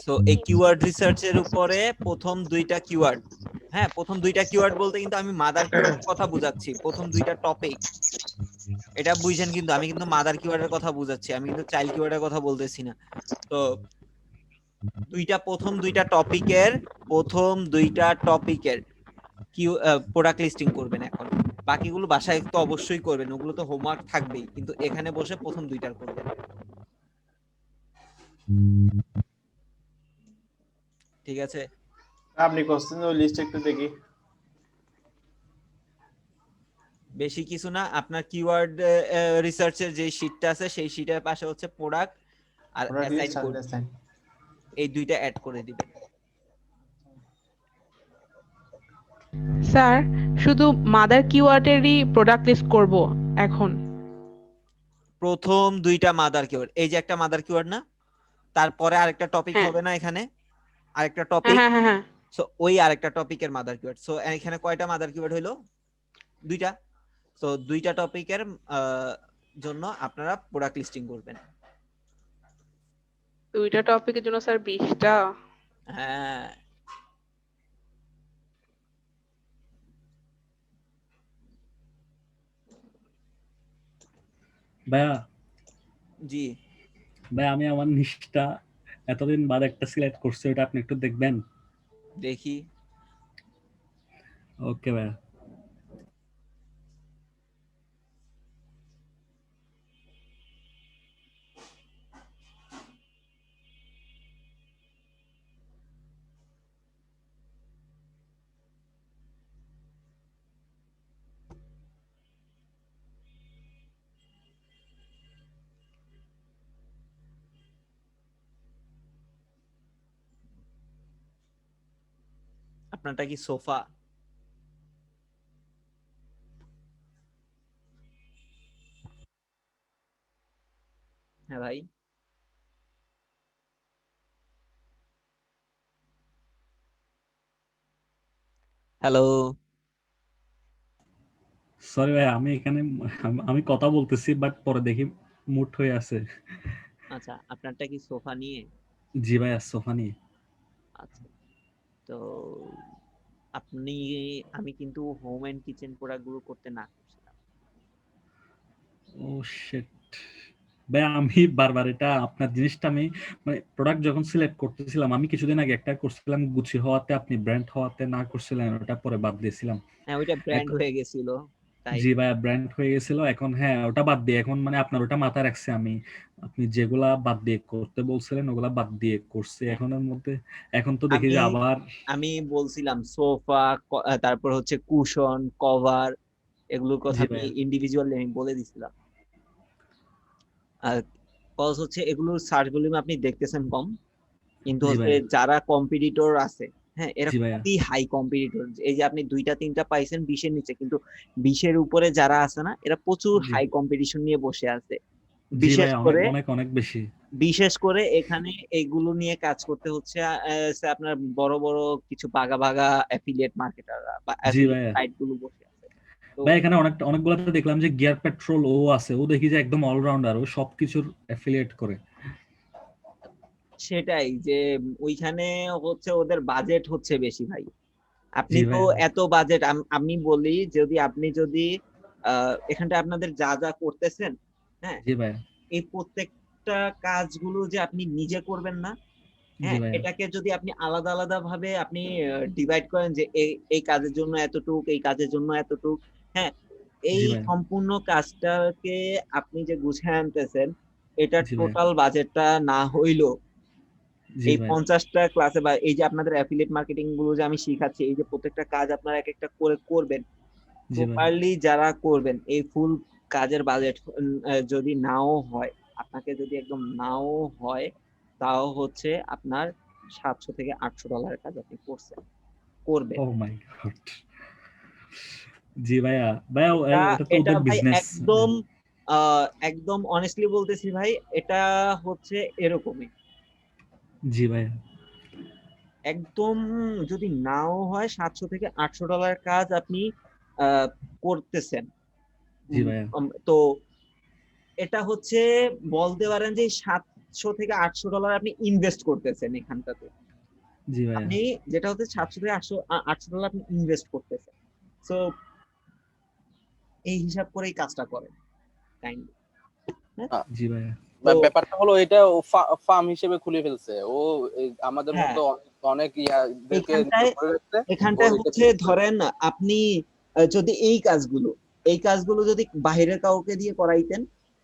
তো এই কিওয়ার্ড রিসার্চের উপরে প্রথম দুইটা কিওয়ার্ড, হ্যাঁ, প্রথম দুইটা কিওয়ার্ড বলতে কিন্তু আমি মাদার কিওয়ার্ডের কথা বুঝাচ্ছি, প্রথম দুইটা টপিক, এটা বুঝছেন? কিন্তু আমি কিন্তু মাদার কিওয়ার্ডের কথা বুঝাচ্ছি, আমি কিন্তু চাইল্ড কিওয়ার্ডের কথা বলতেছি না। তো প্রথম দুইটা টপিকের কি প্রোডাক্ট লিস্টিং করবেন এখন। বাকিগুলো বাসায় তো অবশ্যই করবেন, ওগুলো তো হোমওয়ার্ক থাকবেই, কিন্তু এখানে বসে প্রথম দুইটার করবেন। ঠিক আছে? আপনি কোশ্চেন ওই লিস্ট একটু দেখি। বেশি কিছু না, আপনার কিওয়ার্ড রিসার্চের যে শীটটা আছে সেই শীটের পাশে হচ্ছে প্রোডাক্ট আর প্রোডাক্ট অ্যাসাইন লিস্ট কোড, আর অ্যাসাইন। এই দুইটা অ্যাড করে দিবেন। স্যার শুধু মাদার কিওয়ার্ডেরই প্রোডাক্ট লিস্ট করব এখন? প্রথম দুইটা মাদার কিওয়ার্ড, এই যে একটা মাদার কিওয়ার্ড না, তারপরে আরেকটা টপিক হ্যাঁ হবে না এখানে, আরেকটা হ্যাঁ টপিক। হ্যাঁ হ্যাঁ হ্যাঁ। সো ওই আরেকটা টপিকের মাদার কিওয়ার্ড। সো এখানে কয়টা মাদার কিওয়ার্ড হইলো? দুইটা। তো দুইটা টপিকের জন্য আপনারা প্রোডাক্ট লিস্টিং করবেন। দুইটা টপিকের জন্য স্যার 20টা? হ্যাঁ। ভাইয়া জি ভাই, আমি আমার নিশটা এতদিন বাদ একটা সিলেক্ট করছি, ওটা আপনি একটু দেখবেন? দেখি। ওকে ভাইয়া। আপনারটা কি সোফা? হ্যাঁ ভাই। হ্যালো। সরি ভাই, আমি এখানে আমি কথা বলতেছি, বাট পরে দেখি মুট হয়ে আছে। আচ্ছা, আপনারটা কি সোফা নিয়ে? জি ভাই, সোফা নিয়ে। আচ্ছা, তো আপনি, আমি কিন্তু হোম এন্ড কিচেন প্রোডাক্ট গুলো করতে না করছিলাম। ও শিট ভাই, আমি বারবার এটা আপনার জিনিসটা আমি মানে প্রোডাক্ট যখন সিলেক্ট করতেছিলাম, আমি কিছুদিন আগে একটা করছিলাম গুচি হওয়াতে, আপনি ব্র্যান্ড হওয়াতে না করছিলেন, ওটা পরে বাদ দিয়েছিলাম। হ্যাঁ, ওইটা ব্র্যান্ড এখন হয়ে গেছিল তাই। জি ভাই, ব্র্যান্ড হয়ে গেছিল, এখন হ্যাঁ ওটা বাদ দিয়ে এখন মানে আপনার ওটা মাথায় রাখছি আমি, আপনি যেগুলা বাদ দিয়ে করতে বলছিলেন ওগুলা বাদ দিয়ে করছি হ্যাঁ, এখনের মধ্যে। এখন তো দেখি আমি যে আবার আমি বলছিলাম সোফা, তারপর হচ্ছে কুশন, কভার, এগুলোর কথা জি আমি ভাই, ইন্ডিভিজুয়ালি আমি বলে দিছিলাম। আর কজ হচ্ছে এগুলোর সার্চ ভলিউম আপনি দেখতেছেন কম, কিন্তু জি হচ্ছে ভাইয়া, যারা কম্পিটিটর আছে, হ্যাঁ, এরা জি ভাইয়া, খুবই হাই কম্পিটিটর। এই যে আপনি 2টা 3টা পাইছেন 20-এর নিচে, কিন্তু 20-এর উপরে যারা আছে না, এরা প্রচুর জি হাই কম্পিটিশন নিয়ে বসে আছে। জি বিশেষ ভাইয়া, অনেক করে অনেক অনেক বেশি। বিশেষ করে এখানে এগুলো নিয়ে কাজ করতে হচ্ছে আপনার বড় বড় কিছু বাগা বাগা অ্যাফিলিয়েট মার্কেটাররা বা জি অ্যাফিলিয়েট ভাইয়া, সাইট গুলো বসে আছে। তো ভাই এখানে অনেকগুলোতে দেখলাম যে গিয়ার পেট্রোল ও আছে, ও দেখি যে একদম অলরাউন্ডার, ও সবকিছুর অ্যাফিলিয়েট করে। সেটাই যে ওইখানে হচ্ছে ওদের বাজেট হচ্ছে বেশি ভাই। আপনি জি তো ভাইয়া, এত বাজেট, আমি বলি যদি আপনি যদি এখানটা আপনাদের যা যা করতেছেন, হ্যাঁ, জি ভাইয়া, এই প্রত্যেকটা কাজগুলো যে আপনি নিজে করবেন না, জি হ্যাঁ, ভাইয়া, এটাকে যদি আপনি আলাদা আলাদা ভাবে আপনি ডিভাইড করেন যে এই এই কাজের জন্য এতটুক, এই কাজের জন্য এতটুক, হ্যাঁ, এই জি ভাইয়া, সম্পূর্ণ কাজটাকে আপনি যে গুছিয়ে আনতেছেন, এটার জি ভাইয়া, টোটাল বাজেটটা না হইলো জি এই ভাইয়া, 50টা ক্লাসে বা এই যে আপনাদের অ্যাফিলিয়েট মার্কেটিং গুলো যে আমি শিখাচ্ছি, এই যে প্রত্যেকটা কাজ আপনারা এক একটা করে করবেন, জি ভাইয়া, প্রপারলি যারা করবেন, এই ফুল কাজের বাজেট যদি নাও হয়, আপনাকে যদি একদম নাও হয়, তাও হচ্ছে আপনার $700 থেকে $800 কাজ আপনি করবেন। ও মাই গড। জি ভাইয়া, ভাইয়া এটা এটা তো এটা ওদের ভাই বিজনেস। একদম অনেস্টলি বলতেছি ভাই, এটা হচ্ছে এরকমই। জি ভাইয়া, একদম যদি নাও হয়, $700 থেকে $800 কাজ আপনি আহ, করতেছেন। জি ভাইয়া, তো এটা হচ্ছে বলতে পারেন যে $700 থেকে $800 আপনি ইনভেস্ট করতেছেন এখানটাতে। জি ভাইয়া, আপনি যেটা হচ্ছে $700 থেকে $800 আপনি ইনভেস্ট করতেছেন। তো এই হিসাব করেই কাজটা করেন কাইন্ডলি। আহ, জি ভাইয়া, তো ব্যাপারটা হলো এটা ও ফার্ম হিসেবে খুলে ফেলছে ও, আমাদের হ্যাঁ, মতো অনেক ইয়াদেরকে এখানটায় করে রাখছে। ও এখানটায় এটা হচ্ছে ধরেন আপনি যদি এই কাজগুলো যদি বাইরের কাউকে দিয়ে করাইতেন,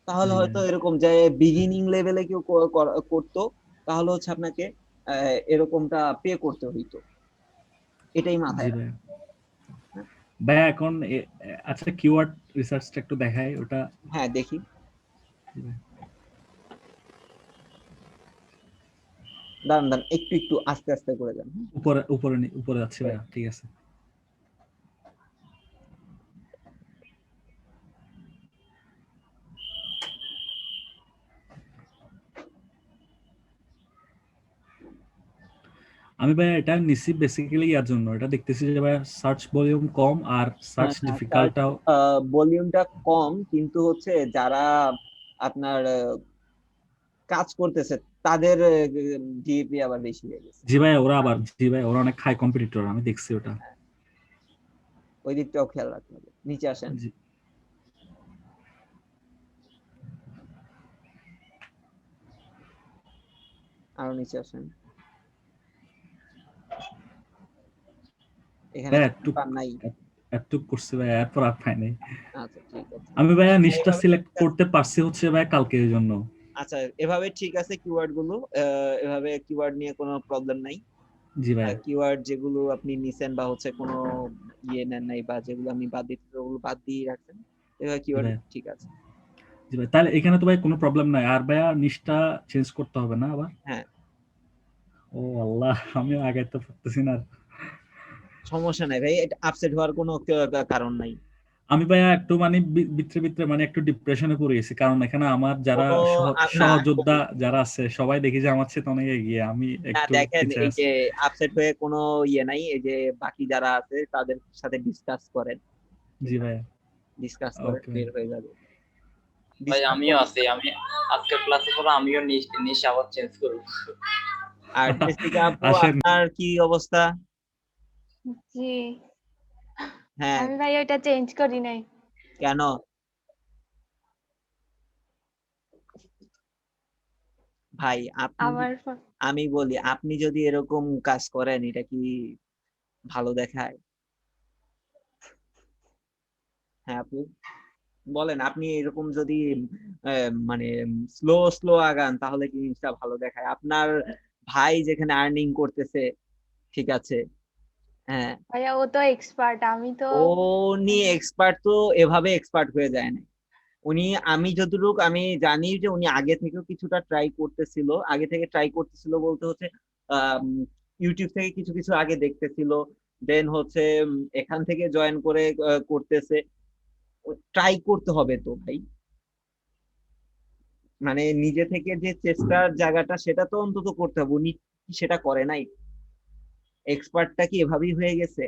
তাহলে জি হয়তো ভাইয়া, এরকম যে বিগিনিং লেভেলে কেউ করতো, তাহলে হচ্ছে আপনাকে এরকমটা পে করতে হইতো। এটাই জি মাথায় ভাইয়া, রাখবেন। হ্যাঁ, ভাইয়া এখন আচ্ছা কিওয়ার্ড রিসার্চটা একটু দেখাই ওটা। হ্যাঁ, দেখি। জি ভাইয়া, দাঁড়ান দাঁড়ান, একটু একটু আস্তে আস্তে করে যান। উপরে উপরে উপরে যাচ্ছে ভাইয়া, ঠিক আছে। আমি ভাই এটা নিছি বেসিক্যালি ইয়ার জন্য, এটা দেখতেছি যে ভাই সার্চ ভলিউম কম আর সার্চ তার ডিফিকাল্টটাও। ভলিউমটা কম, কিন্তু হচ্ছে যারা আপনার কাজ করতেছে তাদের ডিএপি আবার বেশি হয়ে গেছে। জি ভাই, ওরা অনেক হাই কম্পিটিটর, আমি দেখছি ওটা। ওই দিকটাও খেয়াল রাখতে হবে। নিচে আসেন, জি আরো নিচে আসেন। এখানে ভাই কি পান নাই? একটু করছি ভাই, এরপর আর পাই নাই। আচ্ছা, ঠিক আছে। আমি ভাইয়া নিচটা সিলেক্ট করতে পারছি হচ্ছে ভাই কালকের জন্য। আচ্ছা, এভাবে ঠিক আছে। কিওয়ার্ড গুলো এভাবে কিওয়ার্ড নিয়ে কোনো প্রবলেম নাই। জি ভাইয়া, কিওয়ার্ড যেগুলো আপনি নিছেন বা হচ্ছে কোনো ইয়ে নেন নাই, বা যেগুলো আমি বাদ দিতে ওগুলো বাদ দিয়ে রাখছেন, এভাবে জি কিওয়ার্ড ভাইয়া, ঠিক আছে। জি ভাই, তাহলে এখানে তো ভাই কোনো প্রবলেম নাই, আর ভাইয়া নিচটা চেঞ্জ করতে হবে না আবার? হ্যাঁ, ও আল্লাহ, আমি আগে তো পারতেছি না। সমস্যা নাই ভাই, এটা আপসেট হওয়ার কোনো কারণ নাই। আমি ভাইয়া একটু মানে ভিতরে ভিতরে মানে একটু ডিপ্রেশনে পড়ে গেছি, কারণ এখানে আমার যারা কোনো না সহযোদ্ধা যারা আছে সবাই দেখি যে আমার চেয়ে অনেক এগিয়ে, আমি না একটু দেখেন, পিছিয়ে এই আছি। যে আপসেট হয়ে কোনো ইয়ে নাই, এই যে বাকি যারা আছে তাদের সাথে ডিসকাস করেন, জি ভাইয়া, ডিসকাস করেন, ওকে বের হয়ে যাবে। ভাই Discuss আমিও আছি, আমি আজকের ক্লাসে পরে আমিও নিশ আবার চেঞ্জ করব। আর জেসিকা আপু, আসেন। আপনার কি অবস্থা? জি, হ্যাঁ, আমি ভাই ওইটা চেঞ্জ করি নাই। কেন? ভাই আপনি, আমার আমি বলি, আপনি যদি এরকম কাজ করেন এটা কি ভালো দেখায়? হ্যাঁ আপু বলেন, আপনি এরকম যদি মানে স্লো স্লো আগান তাহলে কি জিনিসটা ভালো দেখায়? আপনার ভাই যেখানে আর্নিং করতেছে, ঠিক আছে, হ্যাঁ, ভাইয়া ও তো এক্সপার্ট, আমি তো উনি এক্সপার্ট তো এভাবে এক্সপার্ট হয়ে যায় না। উনি, আমি যতটুকু আমি জানি যে উনি আগে থেকেও কিছুটা ট্রাই করতেছিল, আগে থেকে ট্রাই করতেছিল বলতে হচ্ছে ইউটিউব থেকে কিছু কিছু আগে দেখতেছিল, দেন হচ্ছে এখান থেকে জয়েন করে করতেছে। ট্রাই করতে হবে তো ভাই, মানে নিজে থেকে যে চেষ্টার জায়গাটা সেটা তো অন্তত করতে হবে। উনি কি সেটা করে নাই? এক্সপার্টটা কি এভাবেই হয়ে গেছে?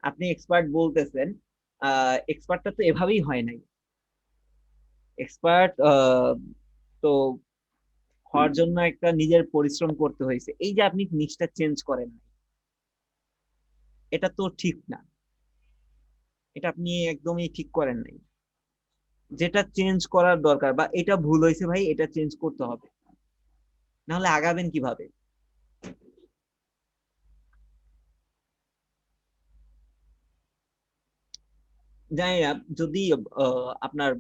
আপনি এক্সপার্ট বলতেছেন, এক্সপার্টটা তো এভাবেই হয় নাই। এক্সপার্ট তো হওয়ার জন্য একটা নিজের পরিশ্রম করতে হয়েছে। এই যে আপনি নিচটা চেঞ্জ করেন নাই, এটা তো ঠিক না, এটা আপনি একদমই ঠিক করেন নাই। যেটা চেঞ্জ করার দরকার বা এটা ভুল হয়েছে ভাই, এটা চেঞ্জ করতে হবে, নাহলে আগাবেন কিভাবে? জানি না, যদি আপনার